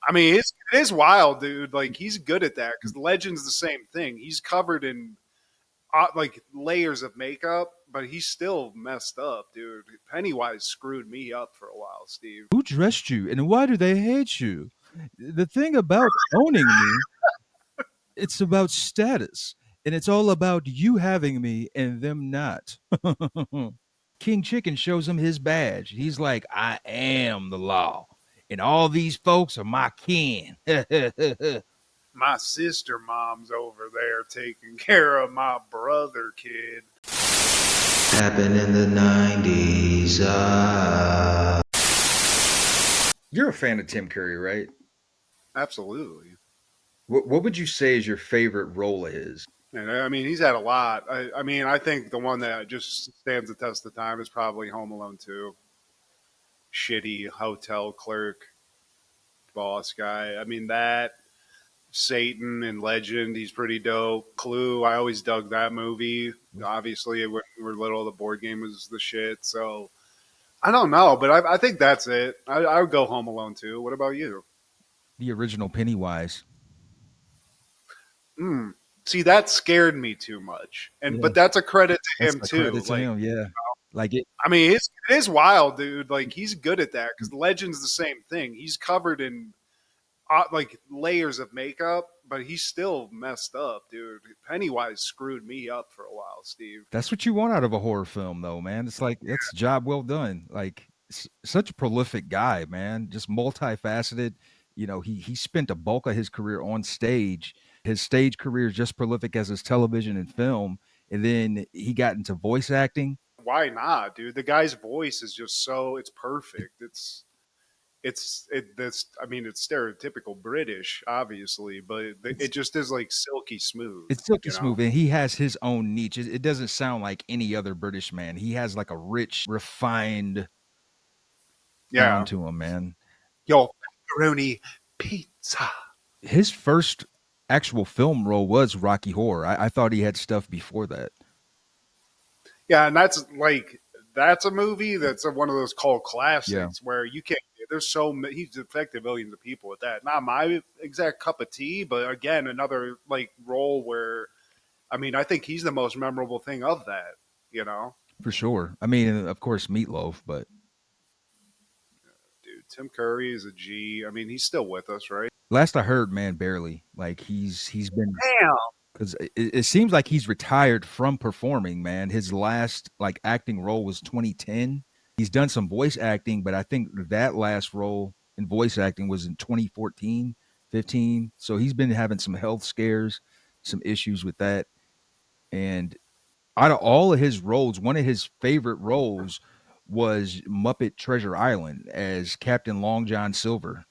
I mean, it is wild, dude. Like he's good at that because Legend's the same thing. He's covered in like layers of makeup, but he's still messed up, dude. Pennywise screwed me up for a while, Steve. Who dressed you and why do they hate you? The thing about owning me, it's about status. And it's all about you having me and them not. King Chicken shows him his badge. He's like, I am the law. And all these folks are my kin. My sister mom's over there taking care of my brother, kid. Happened in the 90s. You're a fan of Tim Curry, right? Absolutely. What would you say is your favorite role of his? And I mean, he's had a lot. I mean, I think the one that just stands the test of time is probably Home Alone 2. Shitty hotel clerk, boss guy. I mean, that Satan and Legend, he's pretty dope. Clue, I always dug that movie. Obviously, when we were little, the board game was the shit. So I don't know, but I think that's it. I would go Home Alone 2. What about you? The original Pennywise. See, that scared me too much, and Yeah, but that's a credit to that's him a too. credit to Like, him. Yeah, like it. I mean, it is wild, dude. Like he's good at that because Legend's the same thing. He's covered in like layers of makeup, but he's still messed up, dude. Pennywise screwed me up for a while, Steve. That's what you want out of a horror film, though, man. It's like that's a job well done. Like such a prolific guy, man. Just multifaceted. You know, he spent a bulk of his career on stage. His stage career is just prolific as his television and film. And then he got into voice acting. Why not, dude? The guy's voice is just so it's perfect. This. I mean, it's stereotypical British, obviously, but it just is like silky smooth. It's silky You know? smooth, and he has his own niche. It doesn't sound like any other British man. He has like a rich, refined Yeah. sound to him, man. Yo, pepperoni pizza. His first actual film role was Rocky Horror. I thought he had stuff before that. Yeah, and that's a movie that's one of those cult Yeah, classics where you can't. There's so many. He's affected millions of people with that. Not my exact cup of tea, but again, another like role where, I mean, I think he's the most memorable thing of that. You know, for sure. I mean, of course, Meatloaf, but dude, Tim Curry is a G. I mean, he's still with us, right? last I heard, man, barely. Like he's been Damn. because it seems like he's retired from performing. Man, his last like acting role was 2010. He's done some voice acting, but I think that last role in voice acting was in 2014, 15. So he's been having some health scares, some issues with that. And out of all of his roles, one of his favorite roles was Muppet Treasure Island as Captain Long John Silver.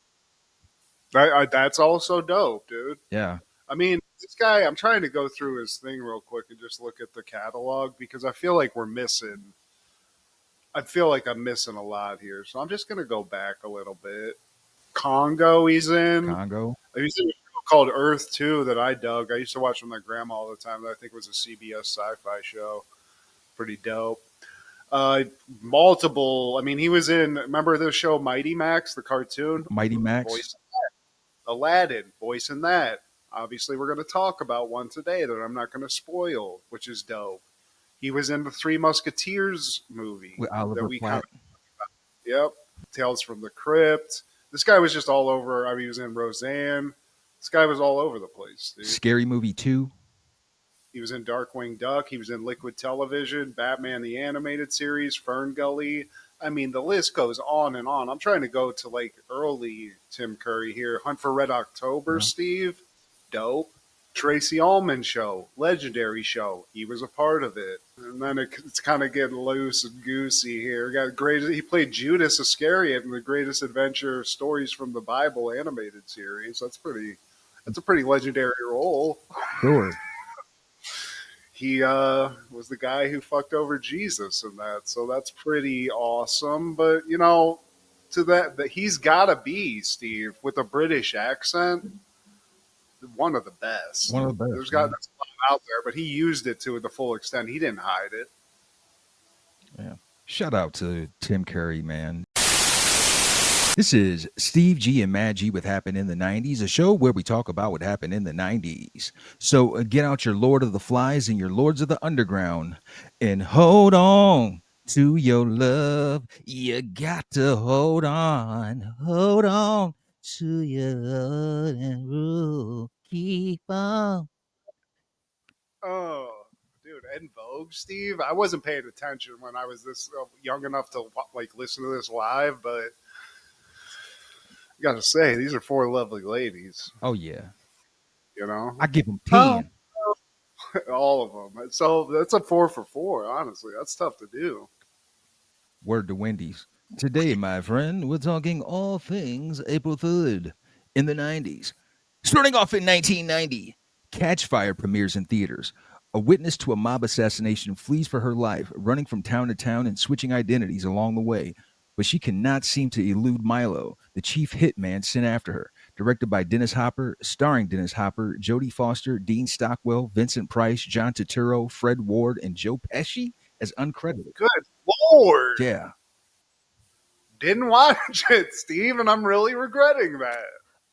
That's also dope, dude. Yeah. I mean, this guy. I'm trying to go through his thing real quick and just look at the catalog because I feel like we're missing. I feel like I'm missing a lot here, so I'm just gonna go back a little bit. Congo, he's in. Congo. He's in a show called Earth 2 that I dug. I used to watch with my grandma all the time. That I think was a CBS sci-fi show. Pretty dope. Uh, Multiple. I mean, he was in. Remember the show Mighty Max, the cartoon? Mighty Max. Voice Aladdin, voice in that. Obviously, we're going to talk about one today that I'm not going to spoil, which is dope. He was in the Three Musketeers movie With that Oliver we kind Platt. of. Yep. Tales from the Crypt. This guy was just all over. I mean, he was in Roseanne. This guy was all over the place, dude. Scary Movie 2. He was in Darkwing Duck. He was in Liquid Television, Batman the Animated Series, Fern Gully. I mean, the list goes on and on. I'm trying to go to like early Tim Curry here. Hunt for Red October, Yeah. Steve. Dope. Tracy Ullman show, legendary show. He was a part of it, and then it's kind of getting loose and goosey here. Got great. He played Judas Iscariot in the Greatest Adventure Stories from the Bible animated series. That's pretty. That's a pretty legendary role. Sure. He was the guy who fucked over Jesus in that, so that's pretty awesome. But you know, to that he's got to be Steve with a British accent. One of the best. One of the best. There's got that's a lot out there, but he used it to the full extent. He didn't hide it. Yeah. Shout out to Tim Curry, man. This is Steve G and Mad G with Happened in the 90s, a show where we talk about what happened in the 90s. So get out your Lord of the Flies and your Lords of the Underground and hold on to your love. You got to hold on to your love and rule. Keep on. Oh, dude, En Vogue, Steve. I wasn't paying attention when I was this young enough to like listen to this live, but I gotta say, these are four lovely ladies. Oh, yeah. You know, I give them oh, 10. all of them. So that's a 4 for 4. Honestly, that's tough to do. Word to Wendy's. Today, my friend, we're talking all things April 3rd in the 90s. Starting off in 1990, Catchfire premieres in theaters. A witness to a mob assassination flees for her life, running from town to town and switching identities along the way. But she cannot seem to elude Milo, the chief hitman sent after her. Directed by Dennis Hopper, starring Dennis Hopper, Jodie Foster, Dean Stockwell, Vincent Price, John Turturro, Fred Ward, and Joe Pesci as uncredited. Good Lord. Yeah. Didn't watch it, Steve, and I'm really regretting that.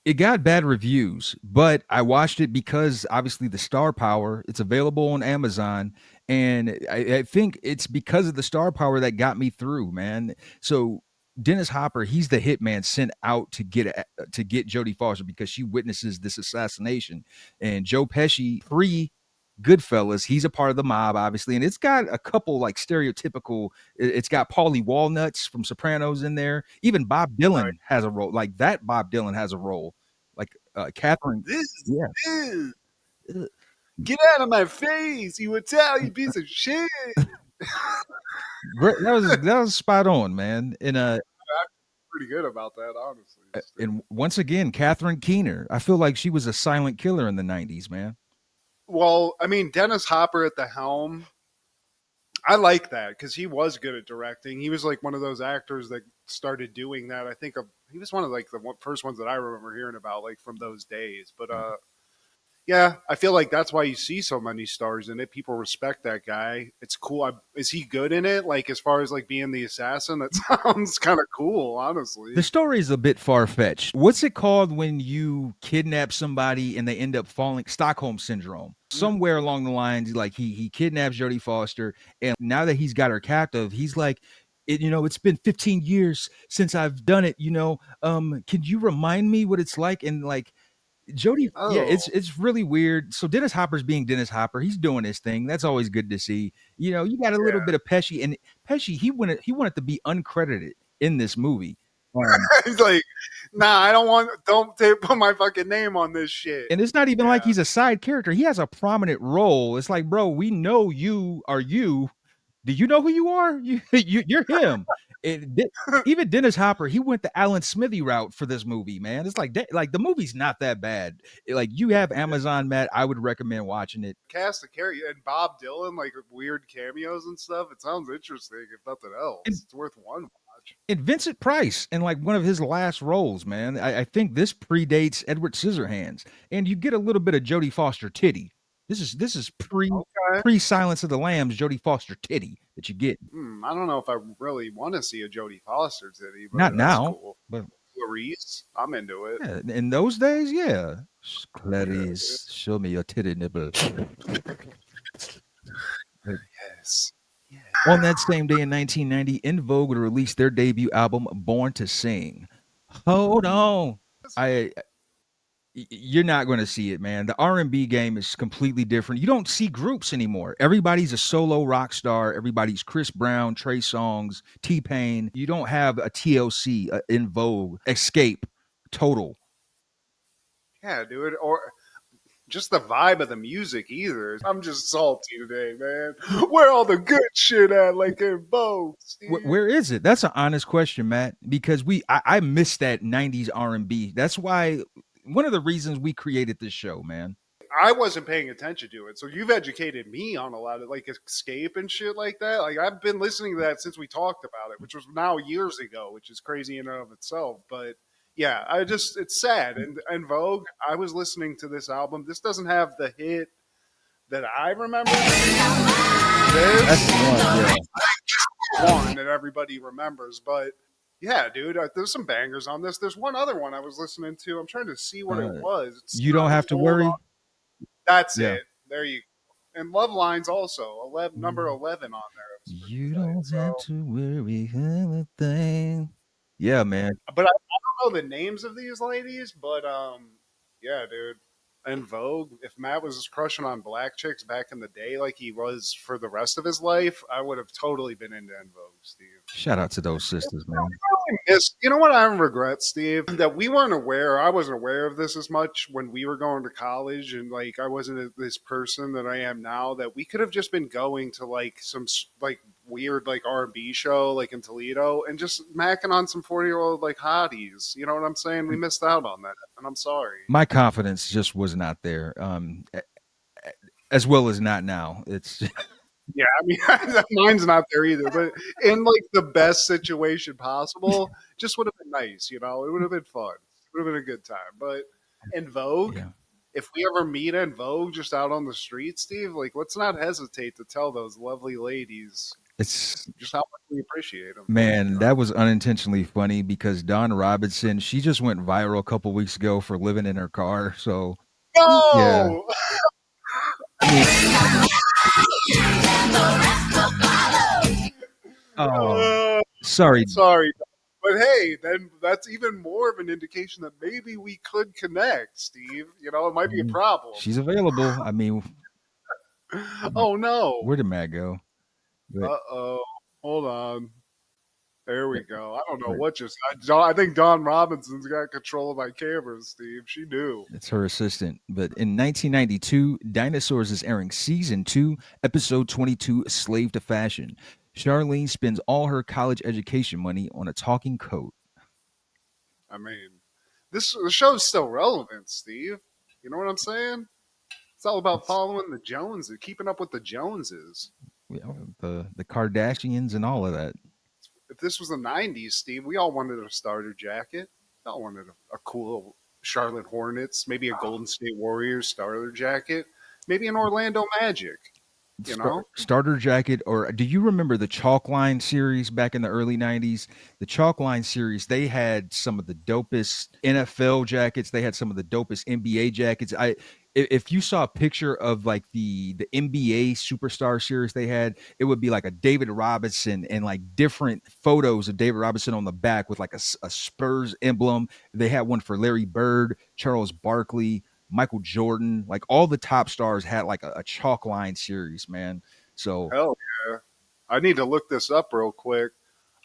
It got bad reviews, but I watched it because obviously the star power, it's available on Amazon. And I think it's because of the star power that got me through, man. So Dennis Hopper, he's the hitman sent out to get Jodie Foster because she witnesses this assassination. And Joe Pesci, pre Goodfellas, he's a part of the mob, obviously, and it's got a couple like stereotypical. It's got Paulie Walnuts from Sopranos in there. Even Bob Dylan Right. has a role. Like that, Bob Dylan has a role. Like Catherine, This yeah. is Uh, get out of my face, you Italian piece of shit. that was spot on, man. Pretty good about that, honestly. Steve. And once again, Catherine Keener. I feel like she was a silent killer in the '90s, man. Well, I mean, Dennis Hopper at the helm. I like that because he was good at directing. He was like one of those actors that started doing that. I think he was one of like the first ones that I remember hearing about, like from those days. But yeah, I feel like that's why you see so many stars in it. People respect that guy. It's cool. Is he good in it? Like as far as like being the assassin, that sounds kind of cool, honestly. The story is a bit far fetched. What's it called when you kidnap somebody and they end up falling? Stockholm syndrome. Somewhere along the lines, like he kidnaps Jodie Foster, and now that he's got her captive, he's like, it's been 15 years since I've done it. Can you remind me what it's like? And like Jodie, yeah, Oh, it's really weird. So Dennis Hopper's being Dennis Hopper. He's doing his thing. That's always good to see. You got a little yeah. bit of Pesci, and Pesci he wanted to be uncredited in this movie. He's like, nah, don't put my fucking name on this shit. And it's not even like Yeah. he's a side character. He has a prominent role. It's like, bro, we know you are you. Do you know who you are? You're him. Even Dennis Hopper, he went the Alan Smithy route for this movie, man. It's like the movie's not that bad. Like you have Amazon, Matt. I would recommend watching it. Cast of character and Bob Dylan, like weird cameos and stuff. It sounds interesting, if nothing else. And, It's worth one watch. and Vincent Price in like one of his last roles, man. I think this predates Edward Scissorhands, and you get a little bit of Jodie Foster titty. This is Okay. pre Silence of the Lambs Jodie Foster titty that you get. I don't know if I really want to see a Jodie Foster titty, but Not that's now, cool. but Clarice, I'm into it. yeah, in those days, yeah. Yeah, Clarice, show me your titty nipple. yes. On that same day in 1990, In Vogue would release their debut album, Born to Sing. Hold on. You're not going to see it, man. The R&B game is completely different. You don't see groups anymore. Everybody's a solo rock star. Everybody's Chris Brown, Trey Songz, T-Pain. You don't have a TLC, In Vogue, Escape, Total. Yeah, dude. Or just the vibe of the music either. I'm just salty today, man. Where all the good shit at, like in Vogue, Steve? Where is it? That's an honest question, Matt, because I miss that 90s R&B. That's why one of the reasons we created this show, man. I wasn't paying attention to it, so you've educated me on a lot of like Escape and shit like that. Like I've been listening to that since we talked about it, which was now years ago, which is crazy in and of itself. But yeah, it's sad. And Vogue, I was listening to this album. This doesn't have the hit that I remember. That's This the one, yeah. one that everybody remembers, but Yeah, dude. There's some bangers on this. There's one other one I was listening to. I'm trying to see what it Uh, was. It's you don't not have to full on. worry. That's Yeah. it. There you go. And Love Lines also 11, number 11 on there. It was pretty You tight. don't have So, to worry anything. Yeah, man. but I don't know the names of these ladies. But yeah, dude. And Vogue. If Matt was crushing on black chicks back in the day, like he was for the rest of his life, I would have totally been into En Vogue, Steve. Shout out to those sisters, man. You know what I regret, Steve? That we weren't aware. I wasn't aware of this as much when we were going to college, and like I wasn't this person that I am now. That we could have just been going to like some like weird like R&B show like in Toledo and just macking on some 40-year-old like hotties. You know what I'm saying? We missed out on that, and I'm sorry. My confidence just was not there. As well as not now. It's Yeah, I mean, mine's not there either. But in like the best situation possible, just would have been nice. You know, it would have been fun. It would have been a good time. But in Vogue, yeah. if we ever meet in Vogue just out on the street, Steve, like let's not hesitate to tell those lovely ladies It's just how much we appreciate them. man, You know? that was unintentionally funny because Dawn Robinson, she just went viral a couple weeks ago for living in her car. So yeah. No, I mean, oh, uh, sorry. sorry, but hey, then that's even more of an indication that maybe we could connect, Steve. You know, it might be a problem. She's available. I mean, Oh no. where did Matt go? But, Oh. Hold on. There we go. I don't know but what just. I think Don Robinson's got control of my cameras, Steve. She knew. it's her assistant. But in 1992, Dinosaurs is airing season 2, episode 22, Slave to Fashion. Charlene spends all her college education money on a talking coat. I mean, the show's still relevant, Steve. You know what I'm saying? It's all about It's following the Joneses, keeping up with the Joneses. you know, the Kardashians and all of that. If this was the '90s, Steve, we all wanted a starter jacket. We all wanted a cool Charlotte Hornets, maybe a Golden State Warriors starter jacket, maybe an Orlando Magic. You know? Starter jacket, or do you remember the Chalk Line series back in the early 90s? The Chalk Line series, they had some of the dopest NFL jackets. They had some of the dopest NBA jackets. If you saw a picture of like the NBA superstar series they had, it would be like a David Robinson and like different photos of David Robinson on the back with like a Spurs emblem. They had one for Larry Bird, Charles Barkley, Michael Jordan, like all the top stars had like a chalk line series, man. So Hell yeah. I need to look this up real quick.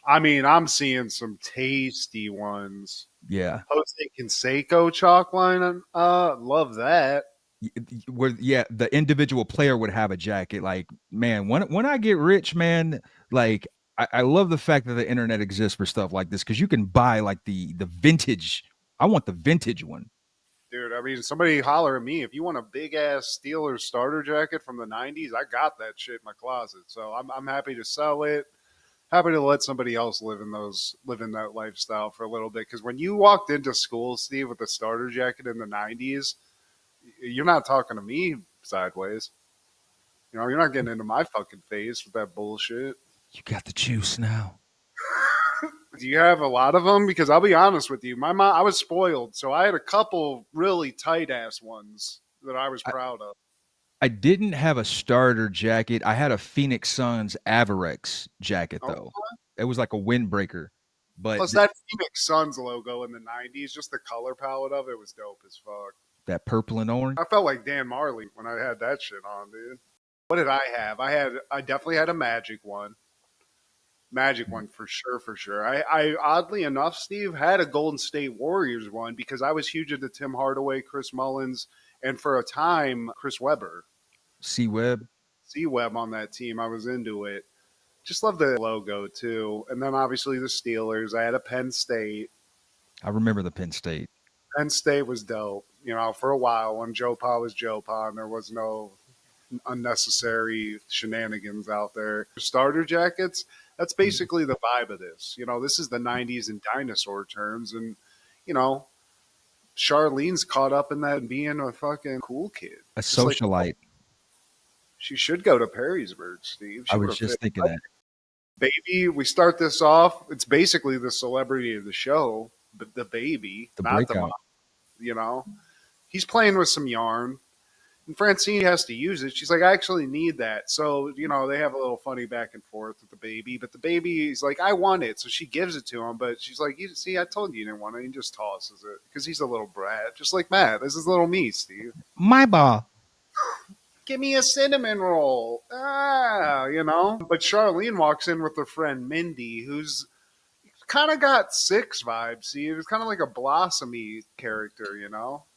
I mean, I'm seeing some tasty ones. yeah, Jose Canseco chalk line. Love that. where yeah, the individual player would have a jacket. Like, man, when I get rich, man, like I love the fact that the internet exists for stuff like this because you can buy like the vintage. I want the vintage one. Dude, I mean, somebody holler at me. If you want a big ass Steelers starter jacket from the '90s, I got that shit in my closet. So I'm happy to sell it. Happy to let somebody else live in that lifestyle for a little bit. Because when you walked into school, Steve, with a starter jacket in the '90s, you're not talking to me sideways. You know, you're not getting into my fucking face with that bullshit. You got the juice now. Do you have a lot of them? Because I'll be honest with you, my mom, I was spoiled, so I had a couple really tight ass ones that I was proud of. I didn't have a starter jacket. I had a Phoenix Suns Avarex jacket Oh, though. It was like a windbreaker. But plus that Phoenix Suns logo in the '90s, just the color palette of it was dope as fuck. that purple and orange. I felt like Dan Marley when I had that shit on, dude. What did I have? I definitely had a Magic one. Magic one for sure, for sure. I oddly enough, Steve, had a Golden State Warriors one because I was huge into Tim Hardaway, Chris Mullins, and for a time, Chris Webber. C Web. C Web on that team. I was into it. Just love the logo too. And then obviously the Steelers. I had a Penn State. I remember the Penn State. Penn State was dope. You know, for a while when Joe Pa was Joe Pa and there was no unnecessary shenanigans out there. Starter jackets, that's basically the vibe of this. You know, this is the '90s in dinosaur terms. And, you know, Charlene's caught up in that and being a fucking cool kid. A Just like socialite. she should go to Perrysburg, Steve. I She would was have just fit thinking right. that. Baby, we start this off. It's basically the celebrity of the show, but the baby, The not the mom. breakout. You know, he's playing with some yarn, and Francine has to use it. She's like, I actually need that. So, they have a little funny back and forth with the baby, but the baby's like, I want it. So she gives it to him, but she's like, you see, I told you didn't want it. He just tosses it because he's a little brat, just like Matt. This is little me, Steve. My ball. Give me a cinnamon roll. But Charlene walks in with her friend Mindy, who's kind of got Six vibes. See, it was kind of like a blossomy character.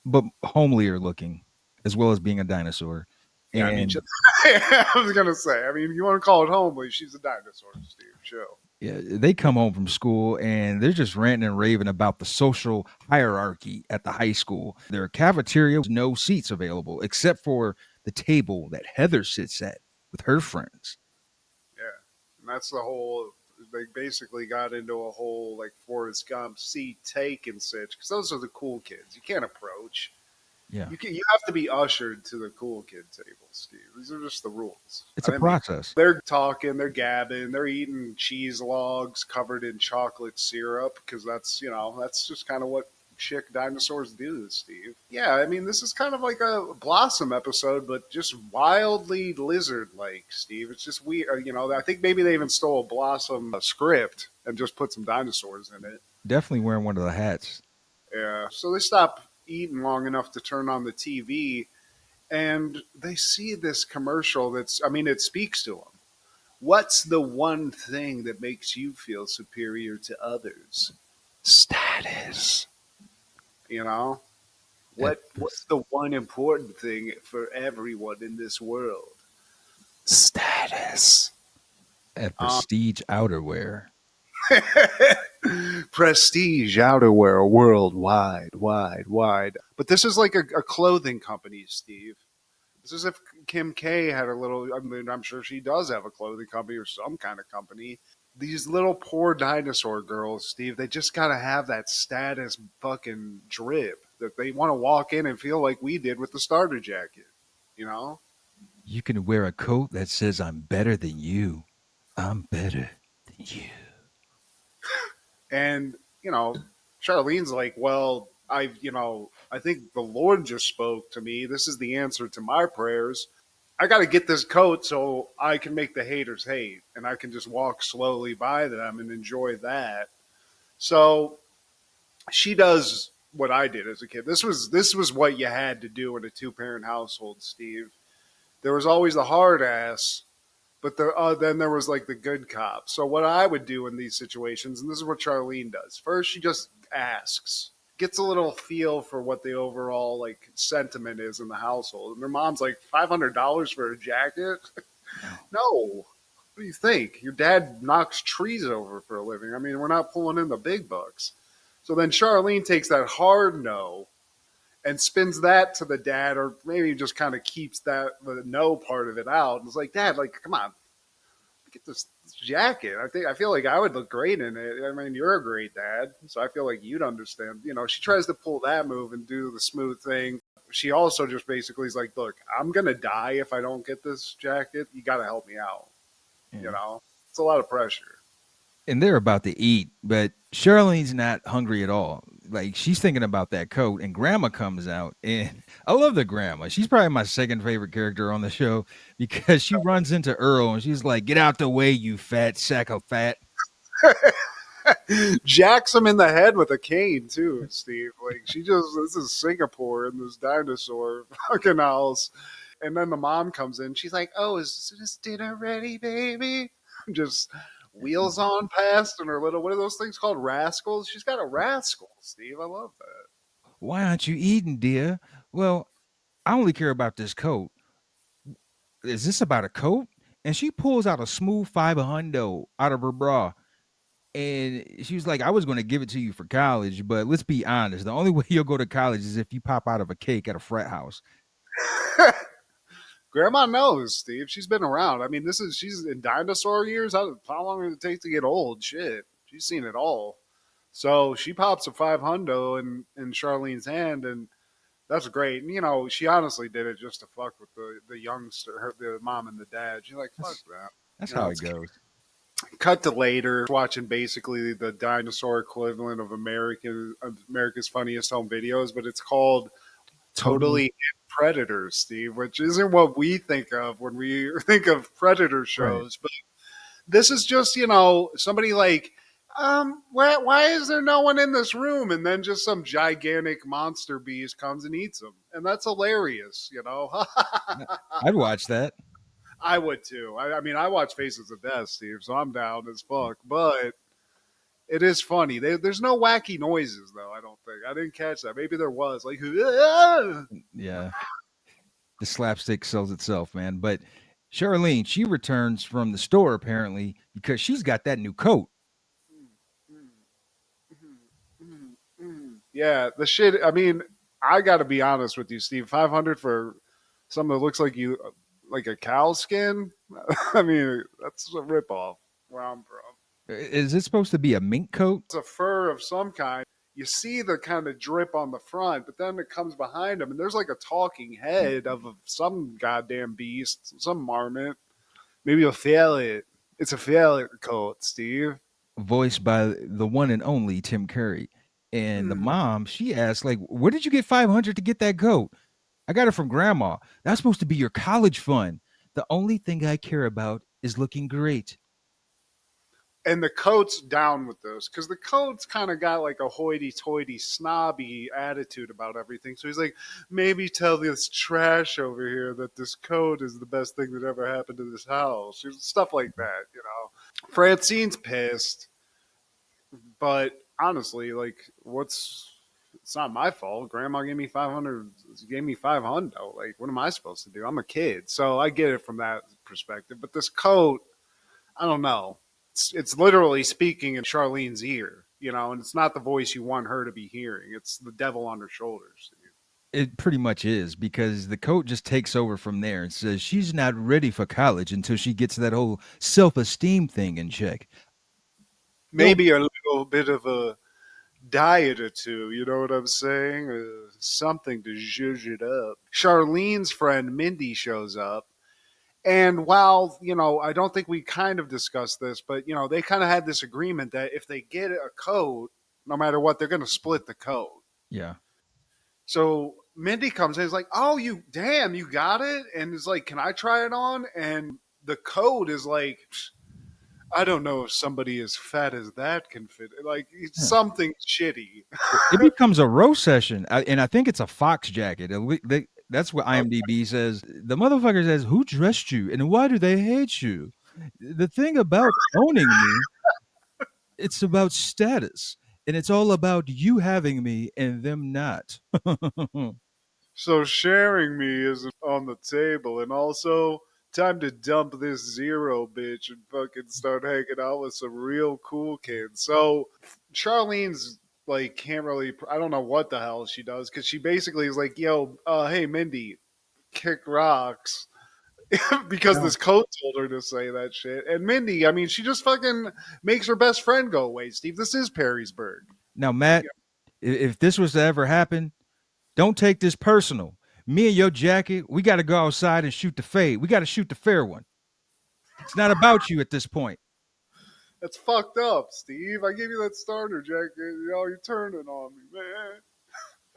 But homelier looking, as well as being a dinosaur. Yeah, I mean, And I was gonna say. I mean, you want to call it homely? She's a dinosaur, Steve. Chill. yeah, they come home from school and they're just ranting and raving about the social hierarchy at the high school. Their cafeteria was no seats available except for the table that Heather sits at with her friends. Yeah, and that's the whole. They basically got into a whole like Forrest Gump seat take and sit because those are the cool kids. You can't approach. Yeah, You have to be ushered to the cool kid table, Steve. These are just the rules. it's a process. They're talking, they're gabbing, they're eating cheese logs covered in chocolate syrup because that's just kind of what chick dinosaurs do, Steve. Yeah, I mean, this is kind of like a Blossom episode, but just wildly lizard-like, Steve. It's just weird. I think maybe they even stole a Blossom script and just put some dinosaurs in it. Definitely wearing one of the hats. Yeah, so they stop eating long enough to turn on the TV, and they see this commercial it speaks to them. What's the one thing that makes you feel superior to others? Status. You know? What's the one important thing for everyone in this world? Status. At Prestige Outerwear. Prestige outerwear worldwide, wide. But this is like a clothing company, Steve. This is if Kim K had a little. I mean, I'm sure she does have a clothing company or some kind of company. These little poor dinosaur girls, Steve, they just gotta have that status fucking drip that they want to walk in and feel like we did with the starter jacket. You know? You can wear a coat that says, I'm better than you. I'm better than you. And, Charlene's like, well, I think the Lord just spoke to me. This is the answer to my prayers. I got to get this coat so I can make the haters hate and I can just walk slowly by them and enjoy that. So she does what I did as a kid. This was what you had to do in a two-parent household, Steve. There was always the hard ass, but then there was like the good cop. So what I would do in these situations, and this is what Charlene does. First, she just asks, gets a little feel for what the overall like sentiment is in the household. And her mom's like, $500 for a jacket? No. What do you think? Your dad knocks trees over for a living. I mean, we're not pulling in the big bucks. So then Charlene takes that hard no and spins that to the dad, or maybe just kind of keeps the no part of it out. And it's like, Dad, like, come on, get this jacket. I feel like I would look great in it. I mean, you're a great dad, so I feel like you'd understand. She tries to pull that move and do the smooth thing. She also just basically is like, look, I'm gonna die if I don't get this jacket. You got to help me out. It's a lot of pressure. And they're about to eat, but Charlene's not hungry at all. Like she's thinking about that coat, and Grandma comes out, and I love the Grandma. She's probably my second favorite character on the show because she runs into Earl and she's like, "Get out the way, you fat sack of fat." Jacks him in the head with a cane too, Steve. Like this is Singapore in this dinosaur fucking house. And then the mom comes in. She's like, "Oh, is dinner ready, baby?" Just wheels on past and her little, what are those things called? Rascals? She's got a rascal, Steve. I love that. Why aren't you eating, dear? Well, I only care about this coat. Is this about a coat? And she pulls out a smooth $500 out of her bra. And she was like, I was going to give it to you for college, but let's be honest. The only way you'll go to college is if you pop out of a cake at a frat house. Grandma knows, Steve. She's been around. I mean, she's in dinosaur years. How long did it take to get old? Shit. She's seen it all. So she pops a 500 in Charlene's hand, and that's great. And, she honestly did it just to fuck with the youngster, the mom and the dad. She's like, fuck that. That's how it goes. Cut to later, watching basically the dinosaur equivalent of America's Funniest Home Videos, but it's called Totally Totally Predators, Steve, which isn't what we think of when we think of predator right. shows. But this is just, somebody like, why is there no one in this room? And then just some gigantic monster beast comes and eats them. And that's hilarious, I'd watch that. I would too. I mean, I watch Faces of Death, Steve, so I'm down as fuck. But it is funny. There's no wacky noises, though, I don't think. I didn't catch that. Maybe there was. Like, Yeah, the slapstick sells itself, man. But Charlene, she returns from the store apparently because she's got that new coat. yeah, the shit. I mean, I got to be honest with you, Steve. 500 for something that looks like a cow skin. I mean, that's a ripoff where I'm from. Is it supposed to be a mink coat? It's a fur of some kind. You see the kind of drip on the front, but then it comes behind him, and there's like a talking head of some goddamn beast, some marmot, maybe a ferret. It's a ferret coat, Steve. Voiced by the one and only Tim Curry. And the Hmm. mom, she asked, like, where did you get 500 to get that coat? I got it from grandma. That's supposed to be your college fund. The only thing I care about is looking great. And the coat's down with this because the coat's kind of got like a hoity-toity, snobby attitude about everything. So he's like, maybe tell this trash over here that this coat is the best thing that ever happened to this house. Stuff like that. Francine's pissed, but honestly, like, it's not my fault. Grandma gave me 500, gave me 500. Like, what am I supposed to do? I'm a kid. So I get it from that perspective. But this coat, I don't know. It's literally speaking in Charlene's ear, and it's not the voice you want her to be hearing. It's the devil on her shoulders. It pretty much is because the coat just takes over from there and says she's not ready for college until she gets that whole self esteem thing in check. Yo, Maybe a little bit of a diet or two, you know what I'm saying? Something to zhuzh it up. Charlene's friend Mindy shows up. And while, I don't think we kind of discussed this, but, they kind of had this agreement that if they get a coat, no matter what, they're going to split the coat. yeah. So Mindy comes in, is like, "Oh, you got it," and is like, "Can I try it on?" And the code is like, "I don't know if somebody as fat as that can fit." Like, it's Yeah. something shitty. It becomes a row session, and I think it's a Fox jacket. That's what Oh, IMDb says. The motherfucker says, "Who dressed you, and why do they hate you?" The thing about owning me, it's about status, and it's all about you having me and them not. so sharing me is on the table, and also time to dump this zero bitch and fucking start hanging out with some real cool kids. So Charlene's like can't really. I don't know what the hell she does because she basically is like, "Yo, hey Mindy, kick rocks." Because Now, this coat told her to say that shit. And Mindy, I mean, she just fucking makes her best friend go away, Steve. This is Perrysburg. now, Matt, if this was to ever happen, don't take this personal. Me and your jacket, we got to go outside and shoot the fade. We got to shoot the fair one. It's not about you at this point. That's fucked up, Steve. I gave you that starter jacket. You're turning on me, man.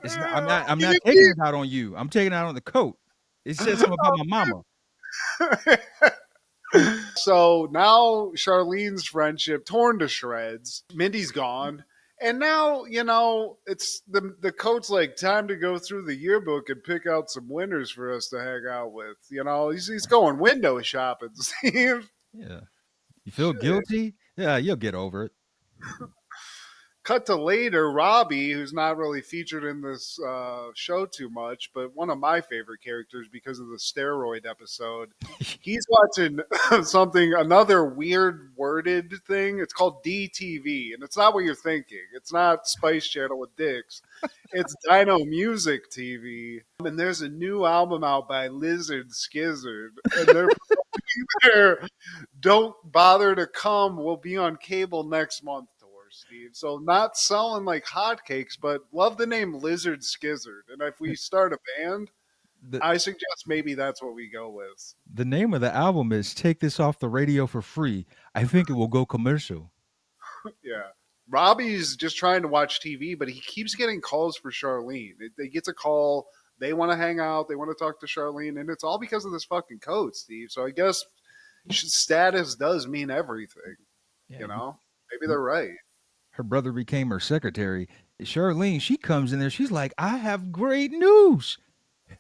It's not. I'm Oh, not. I'm not taking it out on you. I'm taking it out on the coat. It says something about my mama. So now Charlene's friendship torn to shreds. Mindy's gone. And now, it's the coach's like, time to go through the yearbook and pick out some winners for us to hang out with. He's going window shopping, Steve. Yeah. You feel Shit. guilty? Yeah, you'll get over it. Cut to later, Robbie, who's not really featured in this show too much, but one of my favorite characters because of the steroid episode. He's watching another weird worded thing. It's called DTV, and it's not what you're thinking. It's not Spice Channel with dicks. It's Dino Music TV, and there's a new album out by Lizard Skizzard, and they're there. Don't bother to come. We'll be on cable next month. Steve. So not selling like hotcakes, but love the name Lizard Skizzard. And if we start a band, the I suggest maybe that's what we go with. the name of the album is "Take This Off the Radio for Free." I think it will go commercial. Yeah. Robbie's just trying to watch TV, but he keeps getting calls for Charlene. They get a call. They want to hang out. They want to talk to Charlene, and it's all because of this fucking code, Steve. So I guess status does mean everything. Yeah, You know, maybe they're right. her brother became her secretary. Charlene, she comes in there. She's like, "I have great news.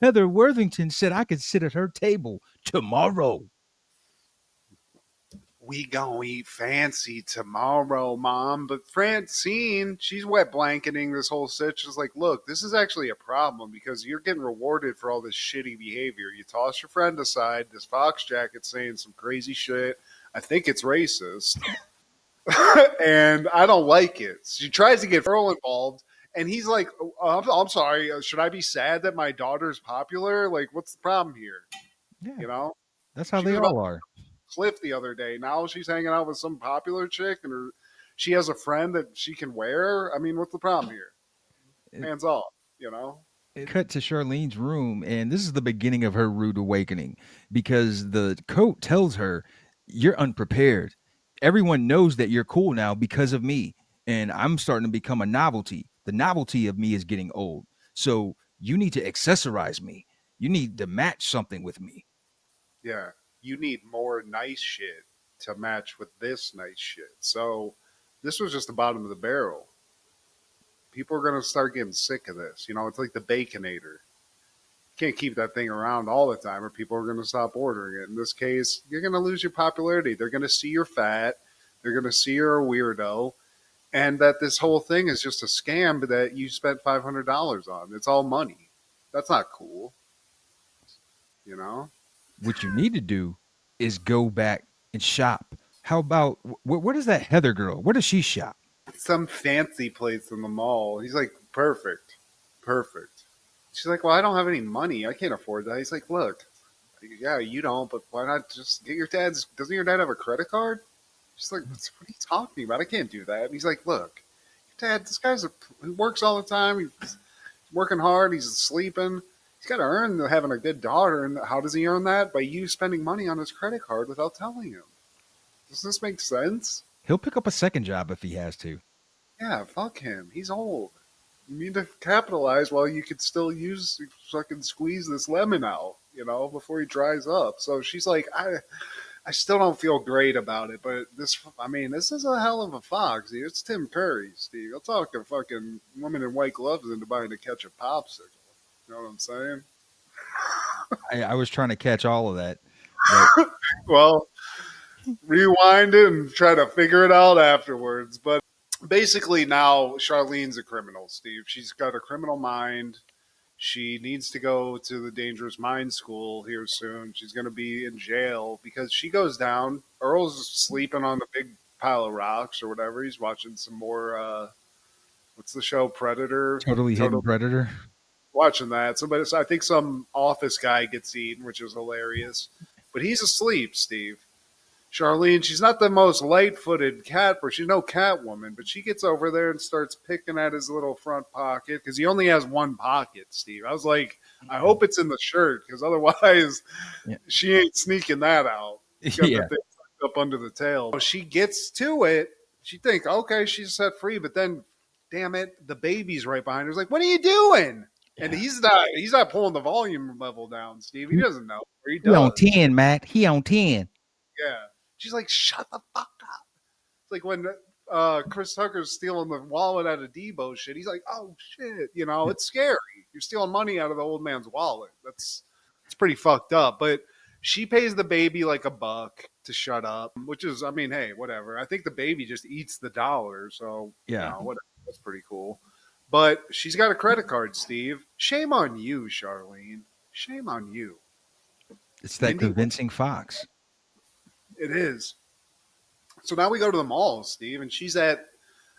Heather Worthington said I could sit at her table tomorrow." We gonna eat fancy tomorrow, Mom. But Francine, she's wet blanketing this whole sitch. Is like, look, this is actually a problem because you're getting rewarded for all this shitty behavior. You toss your friend aside. This fox jacket's saying some crazy shit. I think it's racist, and I don't like it. She tries to get Earl involved, and he's like, I'm sorry. Should I be sad that my daughter's popular? Like, what's the problem here? Yeah, You know, that's how she they was about all are. Cliff the other day. Now she's hanging out with some popular chick, and she has a friend that she can wear. I mean, what's the problem here? It, Hands off, you know. cut to Charlene's room, and this is the beginning of her rude awakening because the coat tells her, "You're unprepared. Everyone knows that you're cool now because of me, and I'm starting to become a novelty. The novelty of me is getting old. So you need to accessorize me. You need to match something with me." Yeah, you need more nice shit to match with this nice shit. So this was just the bottom of the barrel. People are gonna start getting sick of this. You know, it's like the Baconator. You can't keep that thing around all the time, or people are gonna stop ordering it. In this case, you're gonna lose your popularity. They're gonna see you're fat. They're gonna see you're a weirdo, and that this whole thing is just a scam that you spent $500 on. It's all money. That's not cool, you know. What you need to do is go back and shop. How about where does that Heather girl? Where does she shop? Some fancy place in the mall. He's like, perfect, perfect. She's like, well, I don't have any money. I can't afford that. He's like, look, yeah, you don't, but why not just get your dad's? Doesn't your dad have a credit card? She's like, what are you talking about? I can't do that. And he's like, look, your dad, this guy's he works all the time. He's working hard. He's sleeping. He's got to earn having a good daughter. And how does he earn that? By you spending money on his credit card without telling him. Does this make sense? He'll pick up a second job if he has to. Yeah, fuck him. He's old. You need to capitalize while you could still use fucking squeeze this lemon out, you know, before he dries up. So she's like, I still don't feel great about it, but I mean, this is a hell of a fox, dude. It's Tim Curry, Steve. I'll talk a fucking woman in white gloves into buying to catch a popsicle. You know what I'm saying? I was trying to catch all of that. Well, rewind it and try to figure it out afterwards. But basically, now Charlene's a criminal, Steve. She's got a criminal mind. She needs to go to the dangerous mind school here soon. She's going to be in jail because she goes down. Earl's sleeping on the big pile of rocks or whatever. He's watching some more. What's the show? Predator. Totally hidden predator. Watching that. I think some office guy gets eaten, which is hilarious. But he's asleep, Steve. Charlene, she's not the most light-footed cat, or she's no Catwoman, but she gets over there and starts picking at his little front pocket because he only has one pocket, Steve. I was like, I hope it's in the shirt because otherwise she ain't sneaking that out. Got Yeah. the thing up under the tail. She gets to it. She thinks, okay, she's set free, but then, damn it, the baby's right behind her. He's like, what are you doing? Yeah. And he's not pulling the volume level down, Steve. He doesn't know. Or he does. He on 10, Matt. He on 10. Yeah. She's like, shut the fuck up. It's like when Chris Tucker's stealing the wallet out of Debo shit. He's like, oh shit, you know, it's scary. You're stealing money out of the old man's wallet. It's pretty fucked up. But she pays the baby like $1 to shut up, which is, I mean, hey, whatever. I think the baby just eats the dollar, so yeah, you know, whatever. That's pretty cool. But she's got a credit card, Steve. Shame on you, Charlene. Shame on you. It's that convincing fox. It is. So now we go to the mall, Steve, and she's at,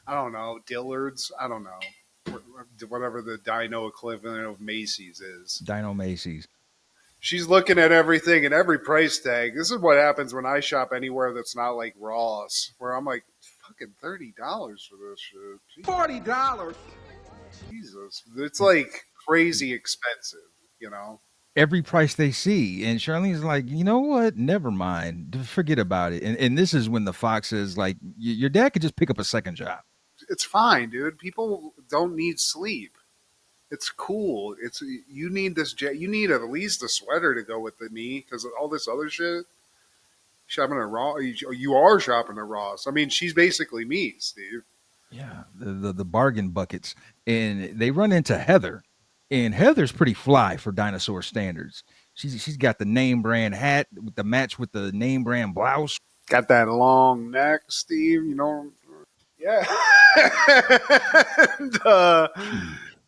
I don't know, Dillard's. I don't know. Whatever the Dino equivalent of Macy's is. Dino Macy's. She's looking at everything and every price tag. This is what happens when I shop anywhere that's not like Ross, where I'm like, fucking $30 for this shit. $40. Jesus. It's like crazy expensive, you know? every price they see. And Charlene's like, you know what? Never mind. Forget about it. And this is when the fox is like, your dad could just pick up a second job. It's fine, dude. People don't need sleep. It's cool. It's you need this. You need at least a sweater to go with the knee because all this other shit. Shopping at Ross. You are shopping at Ross. I mean, she's basically me, Steve. Yeah, the bargain buckets, and they run into Heather, and Heather's pretty fly for dinosaur standards. She's got the name brand hat with the match with the name brand blouse. Got that long neck, Steve. You know. Yeah. and,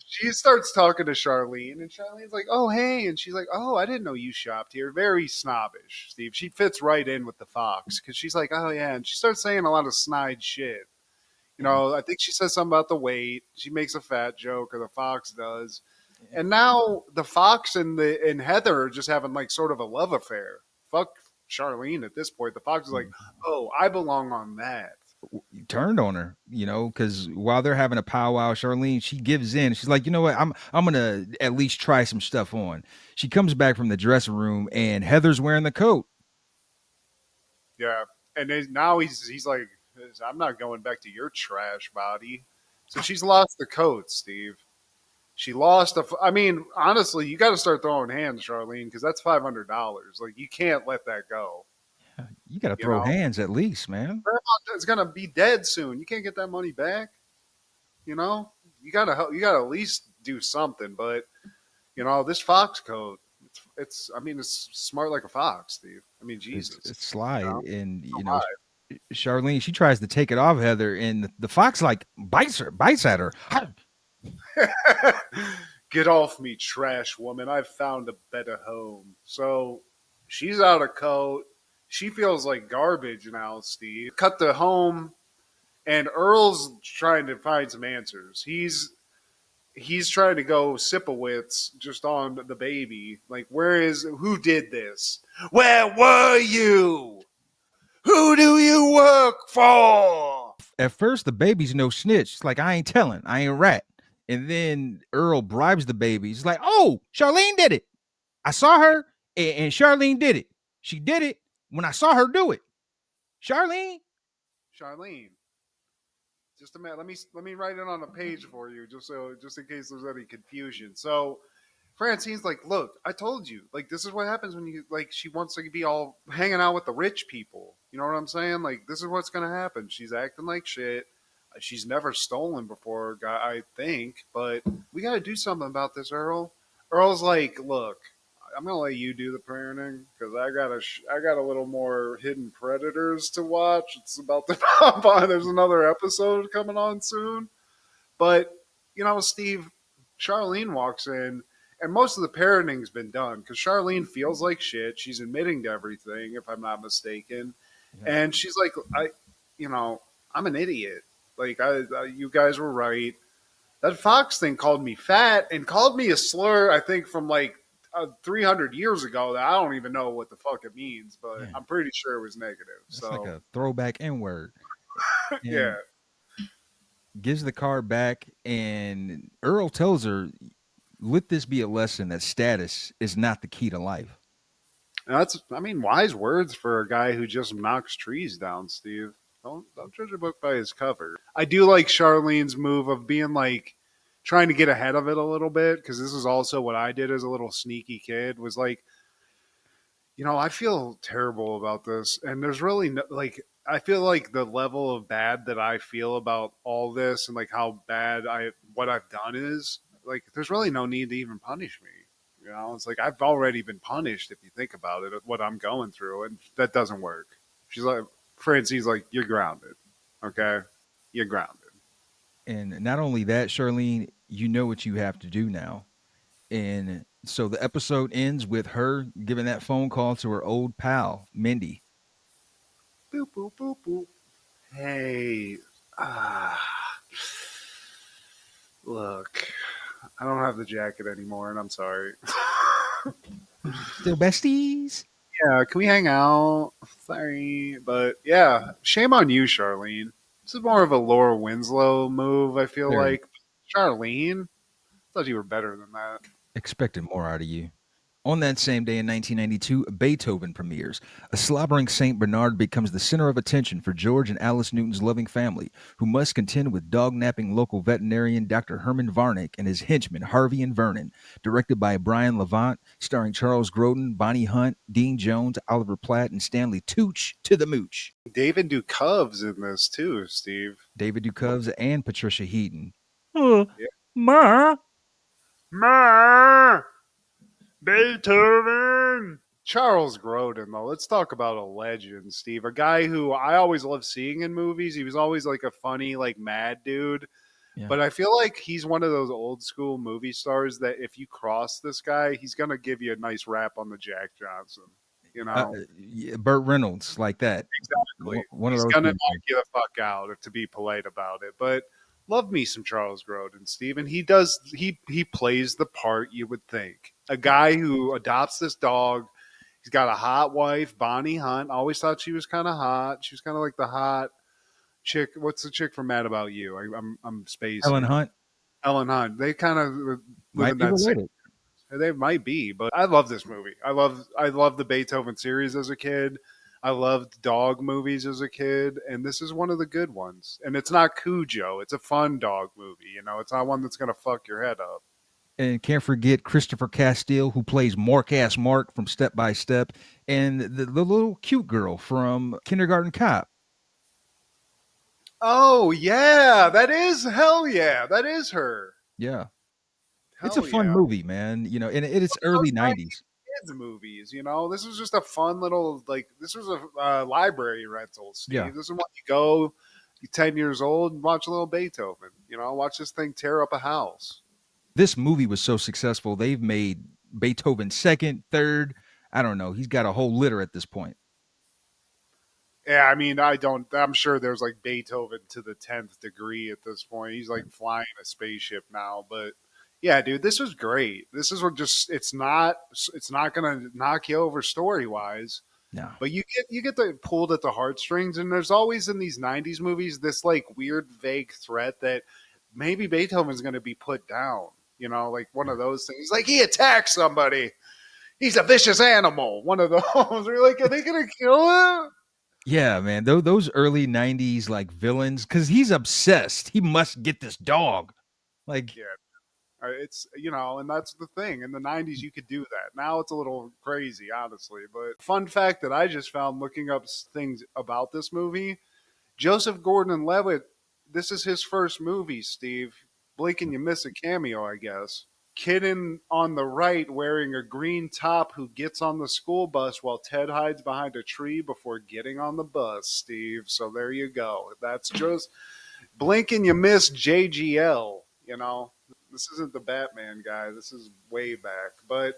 she starts talking to Charlene, and Charlene's like, "Oh, hey," and she's like, "Oh, I didn't know you shopped here." Very snobbish, Steve. She fits right in with the fox because she's like, "Oh yeah," and she starts saying a lot of snide shit. You know, I think she says something about the weight. She makes a fat joke, or the fox does. And now the fox and Heather are just having like sort of a love affair. Fuck Charlene at this point. The fox is like, "Oh, I belong on that." Turned on her, because while they're having a powwow, Charlene, she gives in. She's like, you know what, I'm gonna at least try some stuff on. She comes back from the dressing room, and Heather's wearing the coat. Yeah, and now he's like, "I'm not going back to your trash body." So she's lost the coat, Steve. She lost a. I mean, honestly, you got to start throwing hands, Charlene, because that's $500. Like you can't let that go. You got to You throw know, hands at least, man. grandma is gonna be dead soon. You can't get that money back. You know, you gotta at least do something. But this fox coat, it's. I mean, it's smart like a fox, Steve. I mean, It's, Jesus. it's sly, You know? and Oh my. Charlene, she tries to take it off Heather, and the fox like bites at her. Get off me, trash woman. I've found a better home. So she's out of coat. She feels like garbage now, Steve. Cut to home, and Earl's trying to find some answers. He's trying to go Sipowicz just on the baby. Like, who did this? Where were you? Who do you work for? At first, the baby's no snitch. It's like, I ain't telling. I ain't a rat. And then Earl bribes the baby. He's like, oh, Charlene did it. I saw her, and Charlene did it. She did it when I saw her do it. Charlene. Charlene. Just a minute. Let me write it on a page for you, just in case there's any confusion. So Francine's like, look, I told you, like this is what happens when she wants to be all hanging out with the rich people. You know what I'm saying? Like this is what's gonna happen. She's acting like shit. She's never stolen before, I think, but we got to do something about this, Earl. Earl's like, look, I'm gonna let you do the parenting because I got a little more hidden predators to watch. It's about to pop on. There's another episode coming on soon, but Steve, Charlene walks in, and most of the parenting's been done because Charlene feels like shit. She's admitting to everything, if I'm not mistaken, Yeah. and she's like, I'm an idiot. Like you guys were right. That Fox thing called me fat and called me a slur. I think from like 300 years ago. That I don't even know what the fuck it means, but Yeah. I'm pretty sure it was negative. It's So like a throwback N word. yeah, Gives the card back, and Earl tells her, let this be a lesson that status is not the key to life. and wise words for a guy who just knocks trees down, Steve. Don't judge a book by his cover. I do like Charlene's move of being like trying to get ahead of it a little bit because this is also what I did as a little sneaky kid. Was like, I feel terrible about this, and there's really no, like I feel like the level of bad that I feel about all this and like how bad what I've done is like there's really no need to even punish me. It's like I've already been punished if you think about it, what I'm going through, and that doesn't work. She's like, Francine's like, you're grounded. Okay? You're grounded. And not only that, Charlene, you know what you have to do now. And so the episode ends with her giving that phone call to her old pal, Mindy. Boop, boop, boop, boop. Hey, ah, look, I don't have the jacket anymore, and I'm sorry. Still besties? Yeah, can we hang out? Sorry. But yeah, shame on you, Charlene. This is more of a Laura Winslow move, I feel Very. like. Charlene? I thought you were better than that. Expected more out of you. On that same day in 1992, Beethoven premieres. A slobbering St. Bernard becomes the center of attention for George and Alice Newton's loving family, who must contend with dog-napping local veterinarian Dr. Herman Varnick and his henchmen Harvey and Vernon. Directed by Brian Levant, starring Charles Grodin, Bonnie Hunt, Dean Jones, Oliver Platt, and Stanley Tooch to the Mooch. David Duchovne's in this too, Steve. David Duchovny and Patricia Heaton. Yeah. Ma. Ma! Beethoven! Charles Grodin, though. Let's talk about a legend, Steve. A guy who I always loved seeing in movies. He was always like a funny, like mad dude. Yeah. But I feel like he's one of those old school movie stars that if you cross this guy, he's gonna give you a nice rap on the Jack Johnson. You know, Yeah, Burt Reynolds, like that. exactly. One of He's those gonna people. knock you the fuck out, to be polite about it. But love me some Charles Grodin, Steve, and he plays the part you would think. A guy who adopts this dog. He's got a hot wife, Bonnie Hunt. Always thought she was kind of hot. She was kind of like the hot chick. What's the chick from Mad About You? I'm spacing. Helen Hunt Ellen Hunt. They kind of live might in be that same. related. They might be, but I love this movie. I love the Beethoven series as a kid. I loved dog movies as a kid, and this is one of the good ones. And it's not Cujo. It's a fun dog movie. You know, it's not one that's gonna fuck your head up. And can't forget Christopher Castile, who plays Mark Mark from Step by Step, and the little cute girl from Kindergarten Cop. Oh yeah, that is hell yeah, that is her. Yeah. It's a Hell fun yeah. movie, man. You know, and it's early 90s. Kids movies, you know, this was just a fun little like this was a library rental, Steve. Yeah. This is when you go, you're 10 years old and watch a little Beethoven. You know, watch this thing tear up a house. This movie was so successful, they've made Beethoven second, third. I don't know. He's got a whole litter at this point. Yeah, I mean, I'm sure there's like Beethoven to the 10th degree at this point. He's like flying a spaceship now, but yeah, dude, this was great. This is what just it's not gonna knock you over story wise. No. But you get the pulled at the heartstrings, and there's always in these '90s movies this like weird, vague threat that maybe Beethoven's going to be put down. You know, like one of those things. Like he attacked somebody. He's a vicious animal. One of those. We're like, are they going to kill him? Yeah, man. Those early 90s like villains, because he's obsessed. He must get this dog. Like, Yeah. It's and that's the thing. In the '90s, you could do that. Now it's a little crazy, honestly. But fun fact that I just found looking up things about this movie: Joseph Gordon-Levitt. This is his first movie, Steve. Blink and you miss a cameo, I guess. Kid in on the right wearing a green top who gets on the school bus while Ted hides behind a tree before getting on the bus, Steve. So there you go. That's just blink and you miss JGL. This isn't the Batman guy. This is way back. But